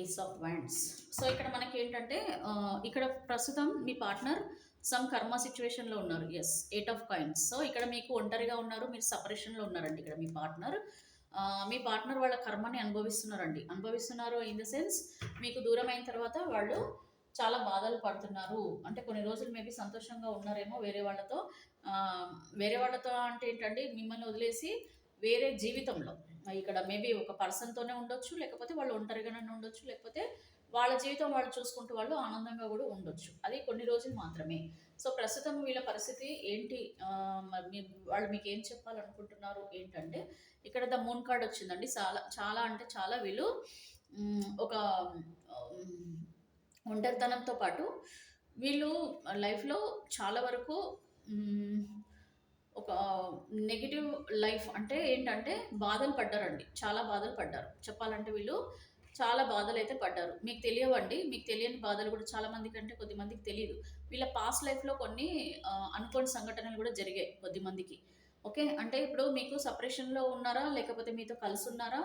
ace of wands. So ఇక్కడ మనకి ఏంటంటే ఇక్కడ ప్రస్తుతం మీ పార్ట్నర్ సమ్ కర్మ సిచ్యువేషన్లో ఉన్నారు. Yes, 8 of coins. సో ఇక్కడ మీకు ఒంటరిగా ఉన్నారు, మీరు సపరేషన్లో ఉన్నారండి. ఇక్కడ మీ పార్ట్నర్ వాళ్ళ కర్మని అనుభవిస్తున్నారు ఇన్ ద సెన్స్ మీకు దూరం అయిన తర్వాత వాళ్ళు చాలా బాధలు పడుతున్నారు. అంటే కొన్ని రోజులు మేబీ సంతోషంగా ఉన్నారేమో వేరే వాళ్ళతో అంటే ఏంటంటే మిమ్మల్ని వదిలేసి వేరే జీవితంలో, ఇక్కడ మేబీ ఒక పర్సన్తోనే ఉండొచ్చు, లేకపోతే వాళ్ళు ఒంటరిగానే ఉండొచ్చు, లేకపోతే వాళ్ళ జీవితం వాళ్ళు చూసుకుంటూ వాళ్ళు ఆనందంగా కూడా ఉండొచ్చు. అది కొన్ని రోజులు మాత్రమే. సో, ప్రస్తుతం వీళ్ళ పరిస్థితి ఏంటి? మరి వాళ్ళు మీకేం చెప్పాలనుకుంటున్నారు ఏంటంటే, ఇక్కడ ద మూన్ కార్డ్ వచ్చిందండి. చాలా అంటే చాలా వీళ్ళు ఒక హ్మ్, ఒంటరితనంతో పాటు వీళ్ళు లైఫ్‌లో చాలా వరకు హ్మ్, ఒక నెగెటివ్ లైఫ్ అంటే ఏంటంటే బాధలు పడ్డారండి. చాలా బాధలు పడ్డారు. చెప్పాలంటే వీళ్ళు చాలా బాధలైతే పడ్డారు. మీకు తెలియవండి. మీకు తెలియని బాధలు కూడా చాలా మందికంటే కొద్దిమందికి తెలీదు. వీళ్ళ పాస్ట్ లైఫ్‌లో కొన్ని అనుకోని సంఘటనలు కూడా జరిగాయి కొద్దిమందికి. ఓకే. అంటే ఇప్పుడు మీకు సెపరేషన్‌లో ఉన్నారా? లేకపోతే మీతో కలిసున్నారా?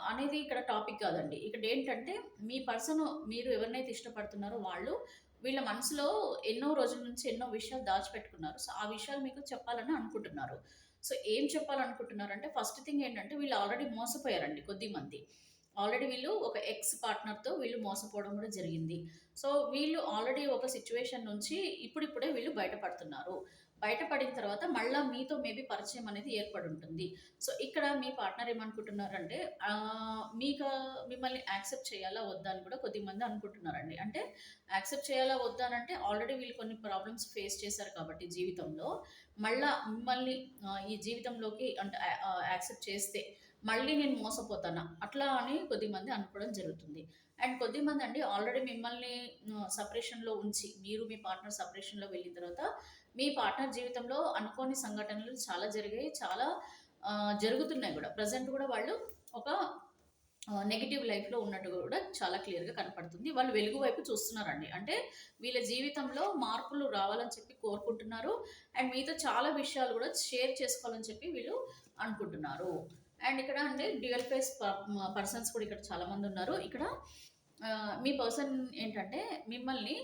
అనేది ఇక్కడ టాపిక్ కాదండి. ఇక్కడేంటంటే మీ పర్సన్ మీరు ఎవరినైతే ఇష్టపడుతున్నారో వాళ్ళు వీళ్ళ మనసులో ఎన్నో రోజుల నుంచి ఎన్నో విషయాలు దాచిపెట్టుకున్నారు. సో, ఆ విషయాలు మీకు చెప్పాలని అనుకుంటున్నారు. సో, ఏం చెప్పాలనుకుంటున్నారంటే ఫస్ట్ థింగ్ ఏంటంటే వీళ్ళు ఆల్రెడీ మోసపోయారండి కొద్దిమంది. ఆల్రెడీ వీళ్ళు ఒక ఎక్స్ పార్ట్నర్‌తో వీళ్ళు మోసపోవడం కూడా జరిగింది. సో, వీళ్ళు ఆల్రెడీ ఒక సిట్యుయేషన్ నుంచి ఇప్పుడిప్పుడే వీళ్ళు బయటపడుతున్నారు. బయటపడిన తర్వాత మళ్ళా మీతో మేబీ పరిచయం అనేది ఏర్పడుంటుంది. సో, ఇక్కడ మీ పార్ట్నర్ ఏమనుకుంటున్నారంటే మిమ్మల్ని యాక్సెప్ట్ చేయాలా? వద్దా? అని కూడా కొద్దిమంది అనుకుంటున్నారండి. అంటే యాక్సెప్ట్ చేయాలా? వద్దా? అనంటే ఆల్రెడీ వీళ్ళు కొన్ని ప్రాబ్లమ్స్ ఫేస్ చేశారు కాబట్టి జీవితంలో, మళ్ళా మిమ్మల్ని ఈ జీవితంలోకి అంటే యాక్సెప్ట్ చేస్తే మళ్ళీ నేను మోసపోతానా? అట్లా అని కొద్దిమంది అనుకోవడం జరుగుతుంది. అండ్ కొద్దిమందండి ఆల్రెడీ మిమ్మల్ని సెపరేషన్‌లో ఉంచి, మీరు మీ పార్ట్నర్ సెపరేషన్‌లో వెళ్ళిన తర్వాత, మీ పార్ట్నర్ జీవితంలో అనుకోని సంఘటనలు చాలా జరిగాయి. చాలా జరుగుతున్నాయి గూడా. ప్రెజెంట్ గూడా వాళ్ళు ఒక నెగెటివ్ లైఫ్‌లో ఉన్నట్టు గూడా చాలా క్లియర్‌గా కనపడుతుంది. వాళ్ళు వెలుగు వైపు చూస్తున్నారండి. అంటే వీళ్ళ జీవితంలో మార్పులు రావాలని చెప్పి కోరుకుంటున్నారు. అండ్ మీతో చాలా విషయాలు గూడా షేర్ చేసుకోవాలని చెప్పి వీళ్ళు అనుకుంటున్నారు. అండ్ ఇక్కడ అంటే డ్యూయల్ ఫేస్ పర్సన్స్ కూడా ఇక్కడ చాలామందున్నారు. ఇక్కడ మీ పర్సన్ ఏంటంటే మిమ్మల్ని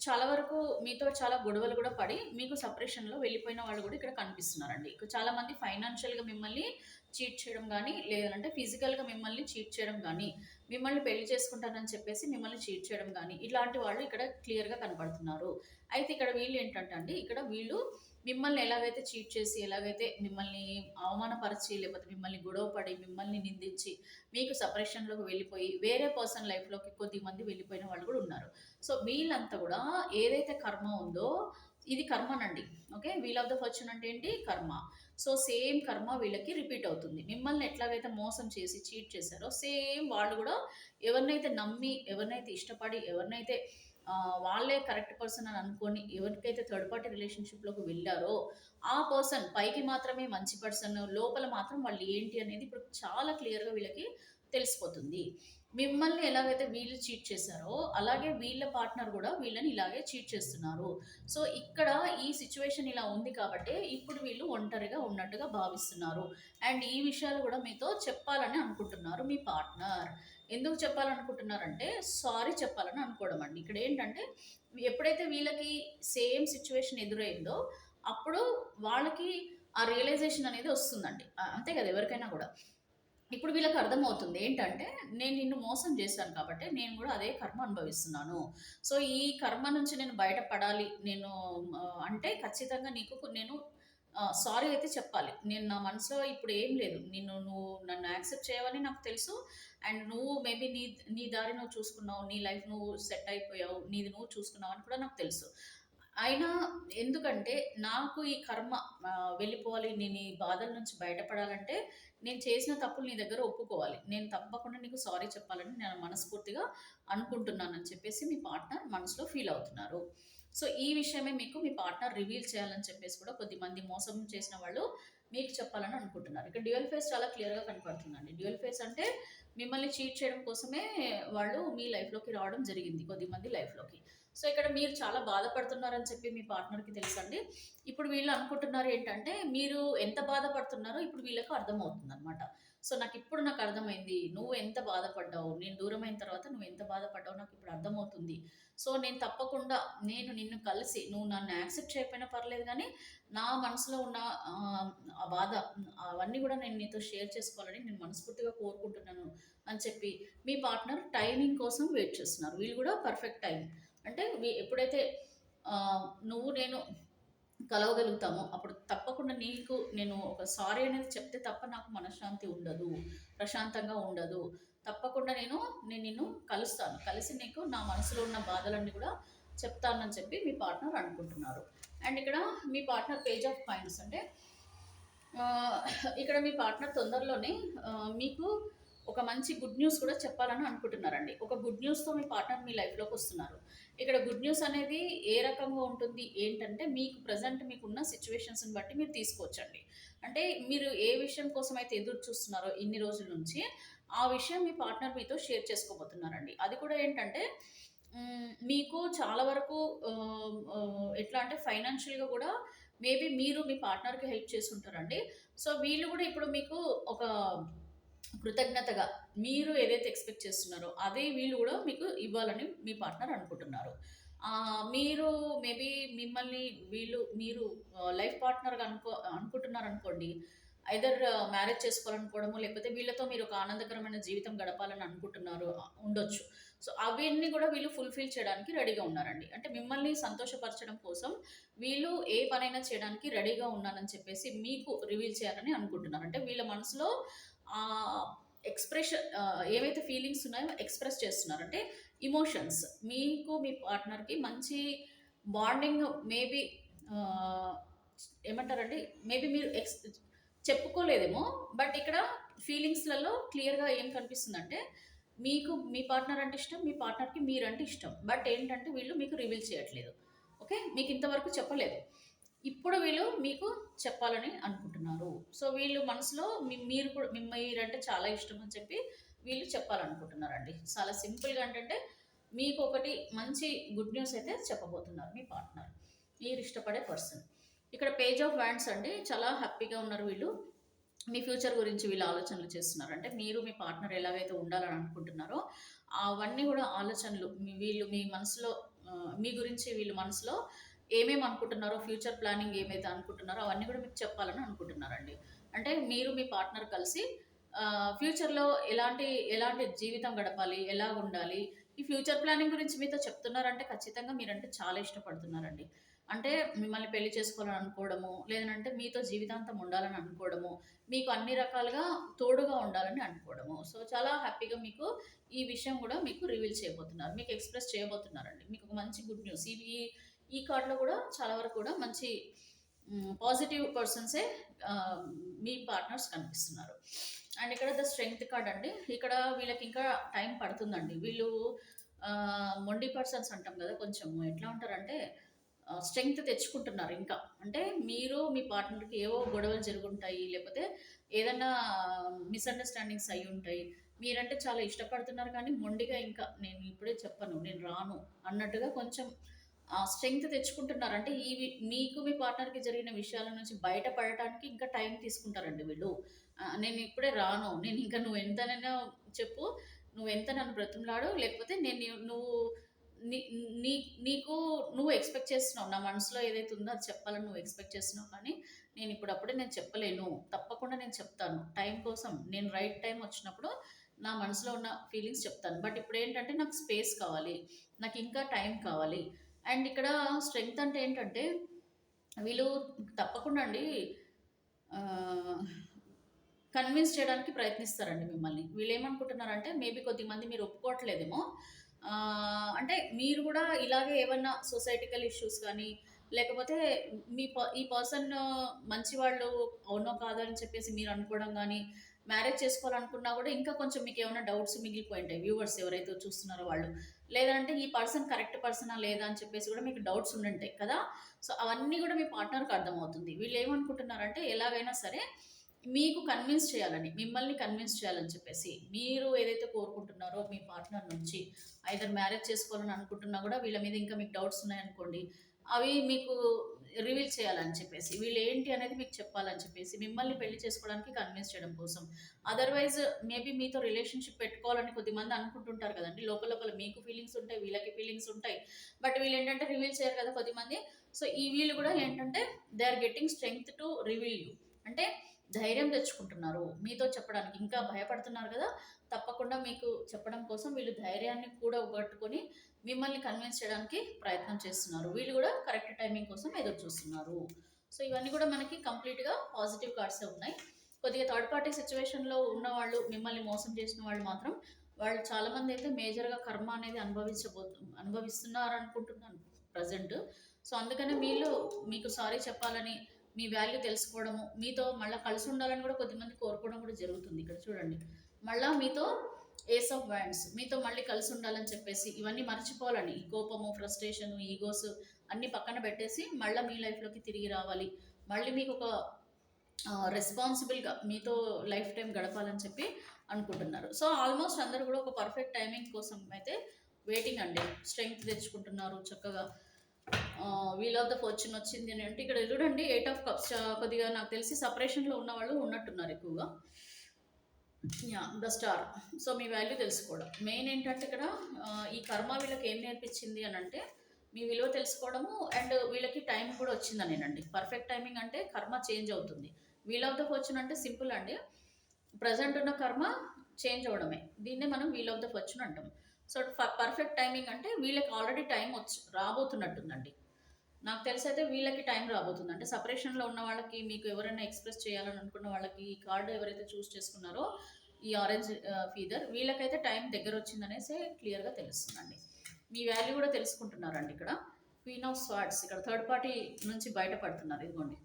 చాలా వరకు మీతో చాలా గొడవలు గూడా పడి మీకు సెపరేషన్‌లో వెళ్ళిపోయిన వాళ్ళు గూడా ఇక్కడ కనిపిస్తున్నారండి. ఇక్కడ చాలామంది ఫైనాన్షియల్‌గా మిమ్మల్ని చీట్ చేయడం గానీ, లేదంటే ఫిజికల్‌గా మిమ్మల్ని చీట్ చేయడం గానీ, మిమ్మల్ని పెళ్లి చేసుకుంటానని చెప్పేసి మిమ్మల్ని చీట్ చేయడం గానీ, ఇలాంటి వాళ్ళు ఇక్కడ క్లియర్‌గా కనపడుతున్నారు. అయితే ఇక్కడ వీళ్ళేంటంటే అండి, ఇక్కడ వీళ్ళు మిమ్మల్ని ఎలాగైతే చీట్ చేసి, ఎలాగైతే మిమ్మల్ని అవమానపరిచి, లేకపోతే మిమ్మల్ని గొడవ పడి, మిమ్మల్ని నిందించి, మీకు సెపరేషన్‌లోకి వెళ్ళిపోయి, వేరే పర్సన్ లైఫ్‌లోకి కొద్దిమంది వెళ్ళిపోయిన వాళ్ళు గూడా ఉన్నారు. సో, వీళ్ళంతా గూడా ఏదైతే కర్మ ఉందో, ఇది కర్మనండి. Okay. Wheel of the fortune అంటే ఏంటి? కర్మ. సో, సేమ్ కర్మ వీళ్ళకి రిపీట్ అవుతుంది. మిమ్మల్ని ఎట్లాగైతే మోసం చేసి, చీట్ చేశారో, సేమ్ వాళ్ళు గూడా ఎవరినైతే నమ్మి, ఎవరినైతే ఇష్టపడి, ఎవరినైతే వాళ్ళే కరెక్ట్ పర్సన్ అని అనుకోని, ఎవరికైతే థర్డ్ పార్టీ రిలేషన్‌షిప్‌లోకి వెళ్లారో, ఆ పర్సన్ పైకి మాత్రమే మంచి పర్సన్, లోపల మాత్రం వాళ్ళు ఏంటి అనేది ఇప్పుడు చాలా క్లియర్‌గా వీళ్ళకి తెలిసిపోతుంది. మిమ్మల్ని ఎలాగైతే వీళ్ళు చీట్ చేశారో, అలాగే వీళ్ళ పార్ట్నర్ గూడా వీళ్ళని ఇలాగే చీట్ చేస్తున్నారు. సో, ఇక్కడ ఈ సిట్యుయేషన్ ఇలా ఉంది కాబట్టే, ఇప్పుడు వీళ్ళు ఒంటరిగా ఉన్నట్టుగా భావిస్తున్నారు. అండ్ ఈ విషయాలు గూడా మీతో చెప్పాలని అనుకుంటున్నారు మీ పార్ట్నర్. ఎందుకు చెప్పాలనుకుంటున్నారంటే, సారీ చెప్పాలని అనుకోవడం అండి. ఇక్కడేంటంటే, ఎప్పుడైతే వీళ్ళకి సేమ్ సిట్యుయేషన్ ఎదురైందో, అప్పుడు వాళ్ళకి ఆ రియలైజేషన్ అనేది ఒస్తుందండి. అంతే గదా! ఎవరికైనా గూడా. ఇప్పుడు వీళ్ళకి అర్థమవుతుంది. ఏంటంటే, నేను నిన్ను మోసం చేశాను కాబట్టి, నేను గూడా అదే కర్మ అనుభవిస్తున్నాను. సో, ఈ కర్మ నుంచి నేను బయటపడాలి. నేను అంటే ఖచ్చితంగా నేను సారీ అయితే చెప్పాలి. నేను నా మనసులో ఇప్పుడు ఏం లేదు. నువ్వు నన్ను యాక్సెప్ట్ చేయవని నాకు తెలుసు. అండ్ నువ్వు మేబీ నీ నీ దారి నువ్వు చూసుకున్నావు. నీ లైఫ్ నువ్వు సెట్ అయిపోయావు. నీది నువ్వు చూసుకున్నావు అని కూడా నాకు తెలుసు. అయినా ఎందుకంటే నాకు ఈ కర్మ వెళ్ళిపోవాలి. నేను ఈ బాధల నుంచి బయటపడాలంటే నేను చేసిన తప్పులు నీ దగ్గర ఒప్పుకోవాలి. నేను తప్పకుండా నీకు సారీ చెప్పాలని నేను మనస్ఫూర్తిగా అనుకుంటున్నానని చెప్పేసి మీ పార్ట్నర్ మనసులో ఫీల్ అవుతున్నారు. సో, ఈ విషయమే మీకు మీ పార్ట్నర్ రివీల్ చేయాలని చెప్పేసి కూడా కొద్దిమంది మోసం చేసిన వాళ్ళు మీకు చెప్పాలని అనుకుంటున్నారు. ఇక్కడ డ్యూయల్ ఫేస్ చాలా క్లియర్‌గా కనపడుతుందండి. డ్యూయల్ ఫేస్ అంటే మిమ్మల్ని చీట్ చేయడం కోసమే వాళ్ళు మీ లైఫ్‌లోకి రావడం జరిగింది కొద్దిమంది లైఫ్‌లోకి. సో, ఇక్కడ మీరు చాలా బాధపడుతున్నారని చెప్పి మీ పార్ట్నర్‌కి తెలుసండి. ఇప్పుడు వీళ్ళు అనుకుంటున్నారు ఏంటంటే, మీరు ఎంత బాధపడుతున్నారో ఇప్పుడు వీళ్ళకి అర్థమవుతుందనమాట. సో, నాకు అర్థమైంది. నువ్వు ఎంత బాధపడ్డావు, నేను దూరమైన తర్వాత నువ్వు ఎంత బాధపడ్డావో నాకిప్పుడు అర్థమవుతుంది. సో, నేను తప్పకుండా నిన్ను కలిసి నువ్వు నన్ను యాక్సెప్ట్ చేయకపోయినా పర్లేదు గానీ, నా మనసులో ఉన్న ఆ బాధ అవన్నీ గూడా నేను నీతో షేర్ చేసుకోవాలని నేను మనస్ఫూర్తిగా కోరుకుంటున్నాను అని చెప్పి, మీ పార్ట్నర్ టైమింగ్ కోసం వెయిట్ చేస్తున్నారు. వీళ్ళు గూడా పర్ఫెక్ట్ టైం. అంటే ఎప్పుడైతే నువ్వు నేను కలవగలుగుతామో అప్పుడు తప్పకుండా నీకు నేను ఒక సారీ అనేది చెప్తే తప్ప నాకు మనశ్శాంతి ఉండదు. ప్రశాంతంగా ఉండదు. తప్పకుండా నేను నిన్ను కలుస్తాను, కలిసి నీకు నా మనసులో ఉన్న బాధలన్నీ కూడా చెప్తానని చెప్పి మీ పార్ట్నర్ అనుకుంటున్నారు. అండ్ ఇక్కడ మీ పార్ట్నర్ పేజ్ ఆఫ్ కాయిన్స్ అంటే ఇక్కడ మీ పార్ట్నర్ తొందరలోనే మీకు ఒక మంచి గుడ్ న్యూస్ కూడా చెప్పాలని అనుకుంటున్నారండి. ఒక గుడ్ న్యూస్తో మీ పార్ట్నర్ మీ లైఫ్లోకి వస్తున్నారు. ఇక్కడ గుడ్ న్యూస్ అనేది ఏ రకంగా ఉంటుంది ఏంటంటే, మీకు ప్రజెంట్ మీకున్న సిచ్యువేషన్స్ని బట్టి మీరు తీసుకోవచ్చండి. అంటే మీరు ఏ విషయం కోసం అయితే ఎదురు చూస్తున్నారో ఇన్ని రోజుల నుంచి, ఆ విషయం మీ పార్ట్నర్ మీతో షేర్ చేసుకోబోతున్నారండి. అది కూడా ఏంటంటే మీకు చాలా వరకు ఎట్లా అంటే ఫైనాన్షియల్‌గా కూడా మేబీ మీరు మీ పార్ట్నర్‌కి హెల్ప్ చేసుంటారండి. సో, వీళ్ళు కూడా ఇప్పుడు మీకు ఒక కృతజ్ఞతగా మీరు ఏదైతే ఎక్స్‌పెక్ట్ చేస్తున్నారో, అదే వీళ్ళు గూడా మీకు ఇవ్వాలని మీ పార్ట్నర్ అనుకుంటున్నారు. మీరు మేబీ మిమ్మల్ని మీరు లైఫ్ పార్ట్నర్‌గా అనుకుంటున్నారనుకోండి. ఐదర్ మ్యారేజ్ చేసుకోవాలనుకోవడమో, లేకపోతే వీళ్ళతో మీరు ఒక ఆనందకరమైన జీవితం గడపాలని అనుకుంటున్నారు ఉండొచ్చు. సో, అవన్నీ గూడా వీళ్ళు ఫుల్‌ఫిల్ చేయడానికి రెడీగా ఉన్నారండి. అంటే మిమ్మల్ని సంతోషపరచడం కోసం వీళ్ళు ఏ పనైనా చేయడానికి రెడీగా ఉన్నానని చెప్పేసి మీకు రివీల్ చేయాలని అనుకుంటున్నారు. అంటే వీళ్ళ మనసులో ఏవైతే ఫీలింగ్స్ ఉన్నాయో ఎక్స్‌ప్రెస్ చేస్తున్నారు. అంటే ఎమోషన్స్. మీకు మీ పార్ట్నర్‌కి మంచి బాండింగ్ మేబీ ఆహ్, ఏమంటారండి? మేబీ మీరు చెప్పుకోలేదేమో. బట్ ఇక్కడ ఫీలింగ్స్‌లలో క్లియర్‌గా ఏం కనిపిస్తుందంటే, మీకు మీ పార్ట్నర్ అంటే ఇష్టం, మీ పార్ట్నర్‌కి మీరంటే ఇష్టం. బట్ ఏంటంటే వీళ్ళు మీకు రివీల్ చేయట్లేదు. ఓకే. మీకు ఇంతవరకు చెప్పలేదు. ఇప్పుడు వీళ్ళు మీకు చెప్పాలని అనుకుంటున్నారు. సో, వీళ్ళు మనసులో మీరు కూడా మీరంటే చాలా ఇష్టం అని చెప్పి వీళ్ళు చెప్పాలనుకుంటున్నారండి. చాలా సింపుల్‌గా ఏంటంటే మీకు ఒకటి మంచి గుడ్ న్యూస్ అయితే చెప్పబోతున్నారు మీ పార్ట్నర్. మీరు ఇష్టపడే పర్సన్. ఇక్కడ పేజ్ ఆఫ్ వ్యాండ్స్ అండి. చాలా హ్యాపీగా ఉన్నారు వీళ్ళు. మీ ఫ్యూచర్ గురించి వీళ్ళు ఆలోచనలు చేస్తున్నారు. అంటే మీరు మీ పార్ట్నర్ ఎలాగైతే ఉండాలని అనుకుంటున్నారో, అవన్నీ కూడా ఆలోచనలు వీళ్ళు మీ మనసులో మీ గురించి వీళ్ళు మనసులో ఏమేమి అనుకుంటున్నారో, ఫ్యూచర్ ప్లానింగ్ ఏమైతే అనుకుంటున్నారో అవన్నీ కూడా మీకు చెప్పాలని అనుకుంటున్నారండి. అంటే మీరు మీ పార్ట్నర్ కలిసి ఫ్యూచర్‌లో ఎలాంటి ఎలాంటి జీవితం గడపాలి, ఎలాగుండాలి, ఈ ఫ్యూచర్ ప్లానింగ్ గురించి మీతో చెప్తున్నారంటే ఖచ్చితంగా మీరంటే చాలా ఇష్టపడుతున్నారండి. అంటే మిమ్మల్ని పెళ్లి చేసుకోవాలని అనుకోవడము, లేదంటే మీతో జీవితాంతం ఉండాలని అనుకోవడము, మీకు అన్ని రకాలుగా తోడుగా ఉండాలని అనుకోవడము. సో, చాలా హ్యాపీగా మీకు ఈ విషయం గూడా మీకు రివీల్ చేయబోతున్నారు. మీకు ఎక్స్‌ప్రెస్ చేయబోతున్నారండి. మీకు ఒక మంచి గుడ్ న్యూస్. ఈ కార్డ్‌లో గూడా చాలా వరకు కూడా మంచి పాజిటివ్ పర్సన్సే మీ పార్ట్నర్స్ కనిపిస్తున్నారు. అండ్ ఇక్కడ ద స్ట్రెంగ్త్ కార్డ్ అండి. ఇక్కడ వీళ్ళకి ఇంకా టైం పడుతుందండి. వీళ్ళు మొండి పర్సన్స్ అంటాం కదా! కొంచెం ఎట్లా ఉంటారంటే స్ట్రెంగ్త్ తెచ్చుకుంటున్నారు ఇంకా. అంటే మీరు మీ పార్ట్నర్‌కి ఏవో గొడవలు జరుగుంటాయి. లేకపోతే ఏదన్నా మిస్‌అండర్‌స్టాండింగ్స్ అయ్యుంటాయి. మీరంటే చాలా ఇష్టపడుతున్నారు కానీ మొండిగా ఇంకా నేను ఇప్పుడే చెప్పను, నేను రాను అన్నట్టుగా కొంచెం స్ట్రెంగ్త్ తెచ్చుకుంటున్నారు. అంటే మీకు మీ పార్ట్నర్‌కి జరిగిన విషయాల నుంచి బయటపడటానికి ఇంకా టైం తీసుకుంటారండి వీళ్ళు. నేను ఇప్పుడే రాను. నేను ఇంకా నువ్వు ఎంతనైనా చెప్పు. నువ్వెంత నన్ను బ్రతిమలాడు. లేకపోతే నువ్వు నీ నీ నీకు నువ్వు ఎక్స్‌పెక్ట్ చేస్తున్నావు. నా మనసులో ఏదైతే ఉందో అది చెప్పాలని నువ్వు ఎక్స్‌పెక్ట్ చేస్తున్నావు. కానీ నేను చెప్పలేను. తప్పకుండా నేను చెప్తాను. టైం కోసం నేను రైట్ టైం వచ్చినప్పుడు నా మనసులో ఉన్న ఫీలింగ్స్ చెప్తాను. బట్ ఇప్పుడేంటంటే నాకు స్పేస్ కావాలి. నాకు ఇంకా టైం కావాలి. అండ్ ఇక్కడ స్ట్రెంగ్త్ అంటే ఏంటంటే, వీళ్ళు తప్పకుండా అండి కన్విన్స్ చేయడానికి ప్రయత్నిస్తారండి మిమ్మల్ని. వీళ్ళేమనుకుంటున్నారంటే, మేబీ కొద్దిమంది మీరు ఒప్పుకోవట్లేదేమో. అంటే మీరు కూడా ఇలాగే ఏమన్నా సొసైటికల్ ఇష్యూస్ కానీ, లేకపోతే ఈ పర్సన్ మంచివాళ్ళు అవునో కాదో అని చెప్పేసి మీరు అనుకోవడం గానీ, మ్యారేజ్ చేసుకోవాలనుకున్నా కూడా ఇంకా కొంచెం మీకేమైనా డౌట్స్ మిగిలిపోయుంటాయి. వ్యూవర్స్ ఎవరైతే చూస్తున్నారో వాళ్ళు. లేదంటే ఈ పర్సన్ కరెక్ట్ పర్సనా లేదా అని చెప్పేసి కూడా మీకు డౌట్స్ ఉండుంటాయి కదా! సో, అవన్నీ కూడా మీ పార్ట్నర్‌కి అర్థమవుతుంది. వీళ్ళేమనుకుంటున్నారంటే ఎలాగైనా సరే మీకు కన్విన్స్ చేయాలని, మిమ్మల్ని కన్విన్స్ చేయాలని చెప్పేసి, మీరు ఏదైతే కోరుకుంటున్నారో మీ పార్ట్నర్ నుంచి, ఐదర్ మ్యారేజ్ చేసుకోవాలని అనుకుంటున్నా కూడా వీళ్ళ మీద ఇంకా మీకు డౌట్స్ ఉన్నాయనుకోండి, అవి మీకు రివీల్ చేయాలని చెప్పేసి, వీళ్ళేంటి అనేది మీకు చెప్పాలని చెప్పేసి, మిమ్మల్ని పెళ్లి చేసుకోవడానికి కన్విన్స్ చేయడం కోసం. అదర్‌వైజ్ మేబీ మీతో రిలేషన్‌షిప్ పెట్టుకోవాలని కొద్దిమంది అనుకుంటుంటారు కదండీ! లోపల లోపల మీకు ఫీలింగ్స్ ఉంటాయి, వీళ్ళకి ఫీలింగ్స్ ఉంటాయి. బట్ వీళ్ళేంటంటే రివీల్ చేయరు కదా కొద్దిమంది. సో, వీళ్ళు కూడా ఏంటంటే they are getting strength to reveal you. అంటే ధైర్యం తెచ్చుకుంటున్నారు మీతో చెప్పడానికి. ఇంకా భయపడుతున్నారు కదా! తప్పకుండా మీకు చెప్పడం కోసం వీళ్ళు ధైర్యాన్ని కూడగట్టుకొని మిమ్మల్ని కన్విన్స్ చేయడానికి ప్రయత్నం చేస్తున్నారు. వీళ్ళు కూడా కరెక్ట్ టైమింగ్ కోసం ఎదురు చూస్తున్నారు. సో, ఇవన్నీ కూడా మనకి కంప్లీట్‌గా పాజిటివ్ కార్డ్సే ఉన్నాయి. కొద్దిగా థర్డ్ పార్టీ సిచ్యువేషన్లో ఉన్నవాళ్ళు, మిమ్మల్ని మోసం చేసిన వాళ్ళు మాత్రం, వాళ్ళు చాలామంది అయితే మేజర్గా కర్మ అనేది అనుభవిస్తున్నారు అనుకుంటున్నాను ప్రజెంట్. సో అందుకనే వీళ్ళు మీకు సారీ చెప్పాలని, మీ వాల్యూ తెలుసుకోవడము, మీతో మళ్ళీ కలిసి ఉండాలని కూడా కొద్దిమంది కోరుకోవడం కూడా జరుగుతుంది. ఇక్కడ చూడండి, మళ్ళీ మీతో ఏస్ ఆఫ్ వ్యాండ్స్, మీతో మళ్ళీ కలిసి ఉండాలని చెప్పేసి, ఇవన్నీ మర్చిపోవాలని, ఈ కోపము, ఫ్రస్ట్రేషన్, ఈగోస్ అన్నీ పక్కన పెట్టేసి మళ్ళీ మీ లైఫ్లోకి తిరిగి రావాలి, మళ్ళీ మీకు ఒక రెస్పాన్సిబుల్గా మీతో లైఫ్ టైం గడపాలని చెప్పి అనుకుంటున్నారు. సో ఆల్మోస్ట్ అందరూ కూడా ఒక పర్ఫెక్ట్ టైమింగ్ కోసం అయితే వెయిటింగ్ అండి. స్ట్రెంగ్త్ తెచ్చుకుంటున్నారు చక్కగా. వీల్ ఆఫ్ ద ఫార్చ్యూన్ వచ్చింది అని అంటే ఇక్కడ చూడండి, 8 ఆఫ్ కప్స్. కొద్దిగా నాకు తెలిసి సపరేషన్లో ఉన్న వాళ్ళు ఉన్నట్టున్నారు ఎక్కువగా. The star. So me value తెలుసుకోవడం మెయిన్ ఏంటంటే ఇక్కడ ఈ కర్మ వీళ్ళకి ఏం నేర్పించింది అని అంటే, మీ విలువ తెలుసుకోవడము అండ్ వీళ్ళకి టైం కూడా వచ్చిందనేనండి. పర్ఫెక్ట్ టైమింగ్ అంటే కర్మ చేంజ్ అవుతుంది. వీల్ ఆఫ్ ద ఫార్చ్యూన్ అంటే సింపుల్ అండి, ప్రజెంట్ ఉన్న కర్మ చేంజ్ అవ్వడమే. దీన్నే మనం వీల్ ఆఫ్ ద ఫార్చ్యూన్ అంటాం. సో పర్ఫెక్ట్ టైమింగ్ అంటే వీళ్ళకి ఆల్రెడీ టైం రాబోతున్నట్టుందండి. నాకు తెలిసి అయితే వీళ్ళకి టైం రాబోతుంది. అంటే సపరేషన్లో ఉన్న వాళ్ళకి, మీకు ఎవరైనా ఎక్స్ప్రెస్ చేయాలని అనుకున్న వాళ్ళకి, ఈ కార్డు ఎవరైతే చూస్ చేసుకున్నారో ఈ ఆరెంజ్ ఫీదర్, వీళ్ళకైతే టైం దగ్గర వచ్చిందనేసి క్లియర్గా తెలుస్తుందండి. మీ వాల్యూ కూడా తెలుసుకుంటున్నారండి. ఇక్కడ క్వీన్ ఆఫ్ స్వార్డ్స్, ఇక్కడ థర్డ్ పార్టీ నుంచి బయటపడుతున్నారు. ఇదిగోండి,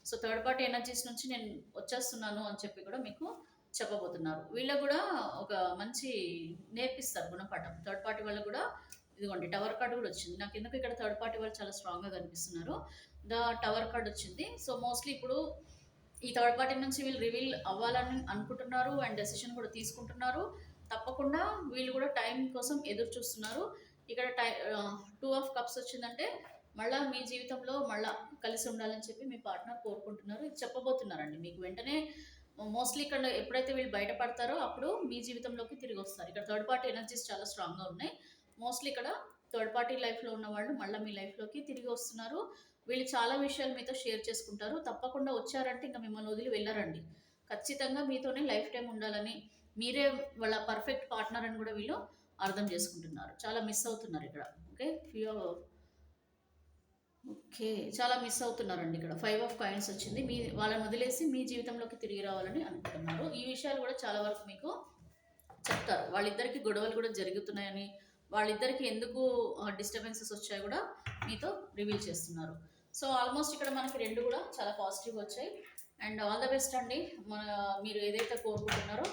సో థర్డ్ పార్టీ ఎనర్జీస్ నుంచి నేను వచ్చేస్తున్నాను అని చెప్పి కూడా మీకు చెప్పబోతున్నారు. వీళ్ళకు కూడా ఒక మంచి నేర్పిస్తారు గుణపాఠం. థర్డ్ పార్టీ వాళ్ళు కూడా, ఇదిగోండి టవర్ కార్డు కూడా వచ్చింది. నాకు ఎందుకు ఇక్కడ థర్డ్ పార్టీ వాళ్ళు చాలా స్ట్రాంగ్గా కనిపిస్తున్నారు. ద టవర్ కార్డు వచ్చింది. సో మోస్ట్లీ ఇప్పుడు ఈ థర్డ్ పార్టీ నుంచి వీళ్ళు రివీల్ అవ్వాలని అనుకుంటున్నారు అండ్ డెసిషన్ కూడా తీసుకుంటున్నారు. తప్పకుండా వీళ్ళు కూడా టైం కోసం ఎదురు చూస్తున్నారు. ఇక్కడ 2 ఆఫ్ కప్స్ వచ్చిందంటే మళ్ళీ మీ జీవితంలో మళ్ళీ కలిసి ఉండాలని చెప్పి మీ పార్ట్నర్ కోరుకుంటున్నారు. ఇది చెప్పబోతున్నారండి మీకు వెంటనే. మోస్ట్లీ ఇక్కడ ఎప్పుడైతే వీళ్ళు బయటపడతారో అప్పుడు మీ జీవితంలోకి తిరిగి వస్తారు. ఇక్కడ థర్డ్ పార్టీ ఎనర్జీస్ చాలా స్ట్రాంగ్గా ఉన్నాయి. మోస్ట్లీ ఇక్కడ థర్డ్ పార్టీ లైఫ్లో ఉన్న వాళ్ళు మళ్ళీ మీ లైఫ్లోకి తిరిగి వస్తున్నారు. వీళ్ళు చాలా విషయాలు మీతో షేర్ చేసుకుంటారు. తప్పకుండా వచ్చారంటే ఇంకా మిమ్మల్ని వదిలి వెళ్ళారండి. ఖచ్చితంగా మీతోనే లైఫ్ టైం ఉండాలని, మీరే వాళ్ళ పర్ఫెక్ట్ పార్ట్నర్ అని కూడా వీళ్ళు అర్థం చేసుకుంటున్నారు. చాలా మిస్ అవుతున్నారు ఇక్కడ. ఓకే, చాలా మిస్ అవుతున్నారండి. ఇక్కడ 5 ఆఫ్ కాయిన్స్ వచ్చింది. మీ వాళ్ళని వదిలేసి మీ జీవితంలోకి తిరిగి రావాలని అనుకుంటున్నారు. ఈ విషయాలు కూడా చాలా వరకు మీకు చెప్తారు. వాళ్ళిద్దరికి గొడవలు కూడా జరుగుతున్నాయని, వాళ్ళిద్దరికి ఎందుకు డిస్టర్బెన్సెస్ వచ్చాయి కూడా మీతో రివీల్ చేస్తున్నారు. సో ఆల్మోస్ట్ ఇక్కడ మనకి రెండు కూడా చాలా పాజిటివ్ వచ్చాయి. అండ్ ఆల్ ద బెస్ట్ అండి. మీరు ఏదైతే కోరుకుంటున్నారో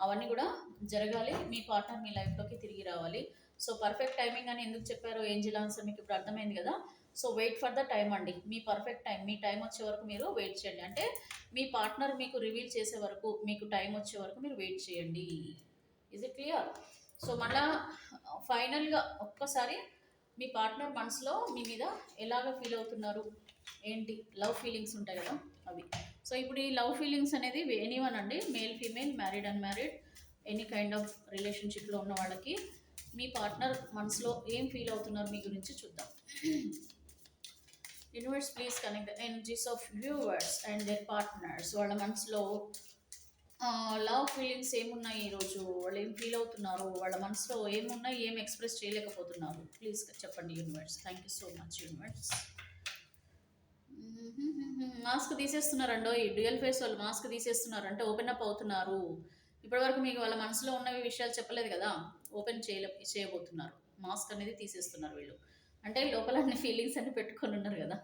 అవన్నీ కూడా జరగాలి. మీ పార్ట్నర్ మీ లైఫ్లోకి తిరిగి రావాలి. సో పర్ఫెక్ట్ టైమింగ్ అని ఎందుకు చెప్పారో ఏంజిల్ ఆన్సర్ మీకు ఇప్పుడు అర్థమైంది కదా. So wait for the time అండి. మీ పర్ఫెక్ట్ టైం, మీ టైం వచ్చే వరకు మీరు వెయిట్ చేయండి. అంటే మీ పార్ట్నర్ మీకు రివీల్ చేసే వరకు, మీకు టైం వచ్చే వరకు మీరు వెయిట్ చేయండి. Is it clear? సో మళ్ళా ఫైనల్గా ఒక్కసారి మీ పార్ట్నర్ మనసులో మీ మీద ఎలాగ ఫీల్ అవుతున్నారు, ఏంటి లవ్ ఫీలింగ్స్ ఉంటాయి కదా అవి. సో ఇప్పుడు ఈ లవ్ ఫీలింగ్స్ అనేది ఎనీవన్ అండి, male female, married unmarried, any kind of రిలేషన్షిప్లో ఉన్న వాళ్ళకి మీ పార్ట్నర్ మనసులో ఏం ఫీల్ అవుతున్నారు మీ గురించి చూద్దాం. Universe please connect the energies of viewers and there partners. వాళ్ళ మనసులో లవ్ ఫీలింగ్స్ ఏమున్నాయి, ఈరోజు వాళ్ళు ఏం ఫీల్ అవుతున్నారు, వాళ్ళ మనసులో ఏమున్నాయి, ఏం ఎక్స్ప్రెస్ చేయలేకపోతున్నారు, ప్లీజ్ చెప్పండి universe. Thank you so much universe. Mask తీసేస్తున్నారండో, ఈ డ్యూయల్ ఫేస్ వాళ్ళు మాస్క్ తీసేస్తున్నారు అంటే ఓపెన్ అప్ అవుతున్నారు. ఇప్పటివరకు మీకు వాళ్ళ మనసులో ఉన్న విషయాలు చెప్పలేదు కదా, ఓపెన్ చేయబోతున్నారు. మాస్క్ అనేది తీసేస్తున్నారు వీళ్ళు. అంటే లోపల అన్ని ఫీలింగ్స్ అన్ని పెట్టుకొని ఉన్నారు కదా.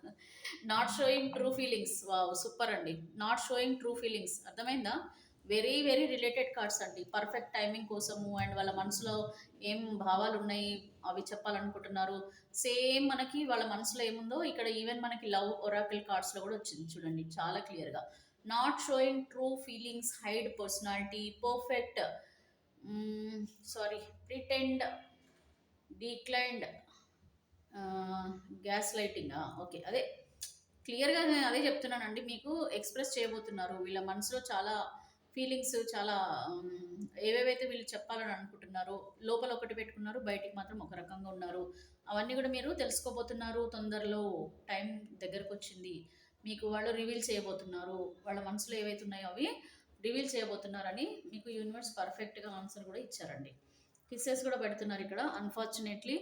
Not showing true feelings. Wow, super అండి. నాట్ షోయింగ్ ట్రూ ఫీలింగ్స్, అర్థమైందా? వెరీ వెరీ రిలేటెడ్ కార్డ్స్ అండి. పర్ఫెక్ట్ టైమింగ్ కోసము అండ్ వాళ్ళ మనసులో ఏం భావాలు ఉన్నాయి అవి చెప్పాలనుకుంటున్నారు. సేమ్ మనకి వాళ్ళ మనసులో ఏముందో ఇక్కడ ఈవెన్ మనకి లవ్ ఒరాకిల్ కార్డ్స్లో కూడా వచ్చింది చూడండి చాలా క్లియర్గా. Not showing true feelings, hide personality, perfect, sorry, pretend, declined, gas lighting. Okay, అదే క్లియర్గా నేను అదే చెప్తున్నానండి. మీకు ఎక్స్ప్రెస్ చేయబోతున్నారు వీళ్ళ మనసులో చాలా ఫీలింగ్స్, చాలా ఏవేవైతే వీళ్ళు చెప్పాలని అనుకుంటున్నారో లోపల ఒకటి పెట్టుకున్నారు, బయటికి మాత్రం ఒక రకంగా ఉన్నారు. అవన్నీ కూడా మీరు తెలుసుకోబోతున్నారు. తొందరలో టైం దగ్గరకు వచ్చింది, మీకు వాళ్ళు రివీల్ చేయబోతున్నారు. వాళ్ళ మనసులో ఏవైతే ఉన్నాయో అవి రివీల్ చేయబోతున్నారని మీకు యూనివర్స్ పర్ఫెక్ట్గా ఆన్సర్ కూడా ఇచ్చారండి. కిస్సెస్ కూడా పెడుతున్నారు ఇక్కడ. Unfortunately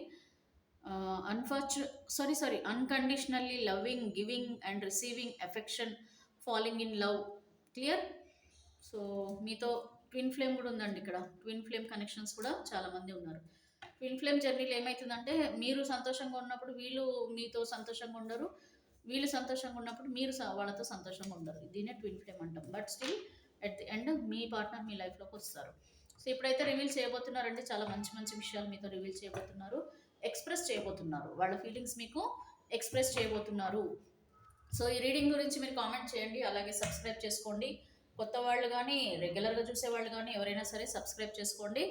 unconditionally loving, giving and receiving affection, falling in love. Clear? So మీతో ట్విన్ ఫ్లేమ్ కూడా ఉందండి ఇక్కడ. ట్విన్ ఫ్లేమ్ కనెక్షన్స్ కూడా చాలామంది ఉన్నారు. ట్విన్ ఫ్లేమ్ జర్నీలో ఏమవుతుందంటే మీరు సంతోషంగా ఉన్నప్పుడు వీళ్ళు మీతో సంతోషంగా ఉండరు. వీళ్ళు సంతోషంగా ఉన్నప్పుడు మీరు వాళ్ళతో సంతోషంగా ఉండరు. దీన్నే ట్విన్ ఫ్లేమ్ అంటాం. But still at the end మీ పార్ట్నర్ మీ లైఫ్లోకి వస్తారు. సో ఇప్పుడైతే రివీల్ చేయబోతున్నారండి. చాలా మంచి మంచి విషయాలు మీతో రివీల్ చేయబోతున్నారు. ఎక్స్ప్రెస్ చేయబోతున్నారు. వాళ్ళ ఫీలింగ్స్ మీకు ఎక్స్ప్రెస్ చేయబోతున్నారు. సో ఈ రీడింగ్ గురించి మీరు కామెంట్ చేయండి. అలాగే సబ్స్క్రైబ్ చేసుకోండి. కొత్త వాళ్ళు కానీ రెగ్యులర్గా చూసే వాళ్ళు కానీ ఎవరైనా సరే సబ్స్క్రైబ్ చేసుకోండి.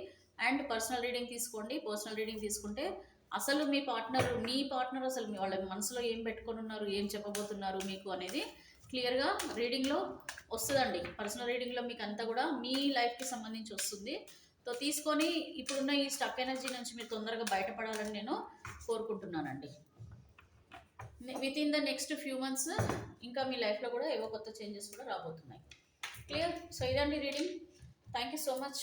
అండ్ పర్సనల్ రీడింగ్ తీసుకోండి. పర్సనల్ రీడింగ్ తీసుకుంటే అసలు మీ పార్ట్నర్ అసలు వాళ్ళ మనసులో ఏం పెట్టుకొని ఉన్నారు, ఏం చెప్పబోతున్నారు మీకు అనేది క్లియర్గా రీడింగ్లో వస్తుందండి. పర్సనల్ రీడింగ్లో మీకు అంతా కూడా మీ లైఫ్కి సంబంధించి వస్తుంది. సో తీసుకొని ఇప్పుడున్న ఈ స్టక్ ఎనర్జీ నుంచి మీరు తొందరగా బయటపడాలని నేను కోరుకుంటున్నానండి. With in the next few months ఇంకా మీ లైఫ్లో కూడా ఏవో కొత్త చేంజెస్ కూడా రాబోతున్నాయి. క్లియర్? సో ఇదండి reading. Thank you so much.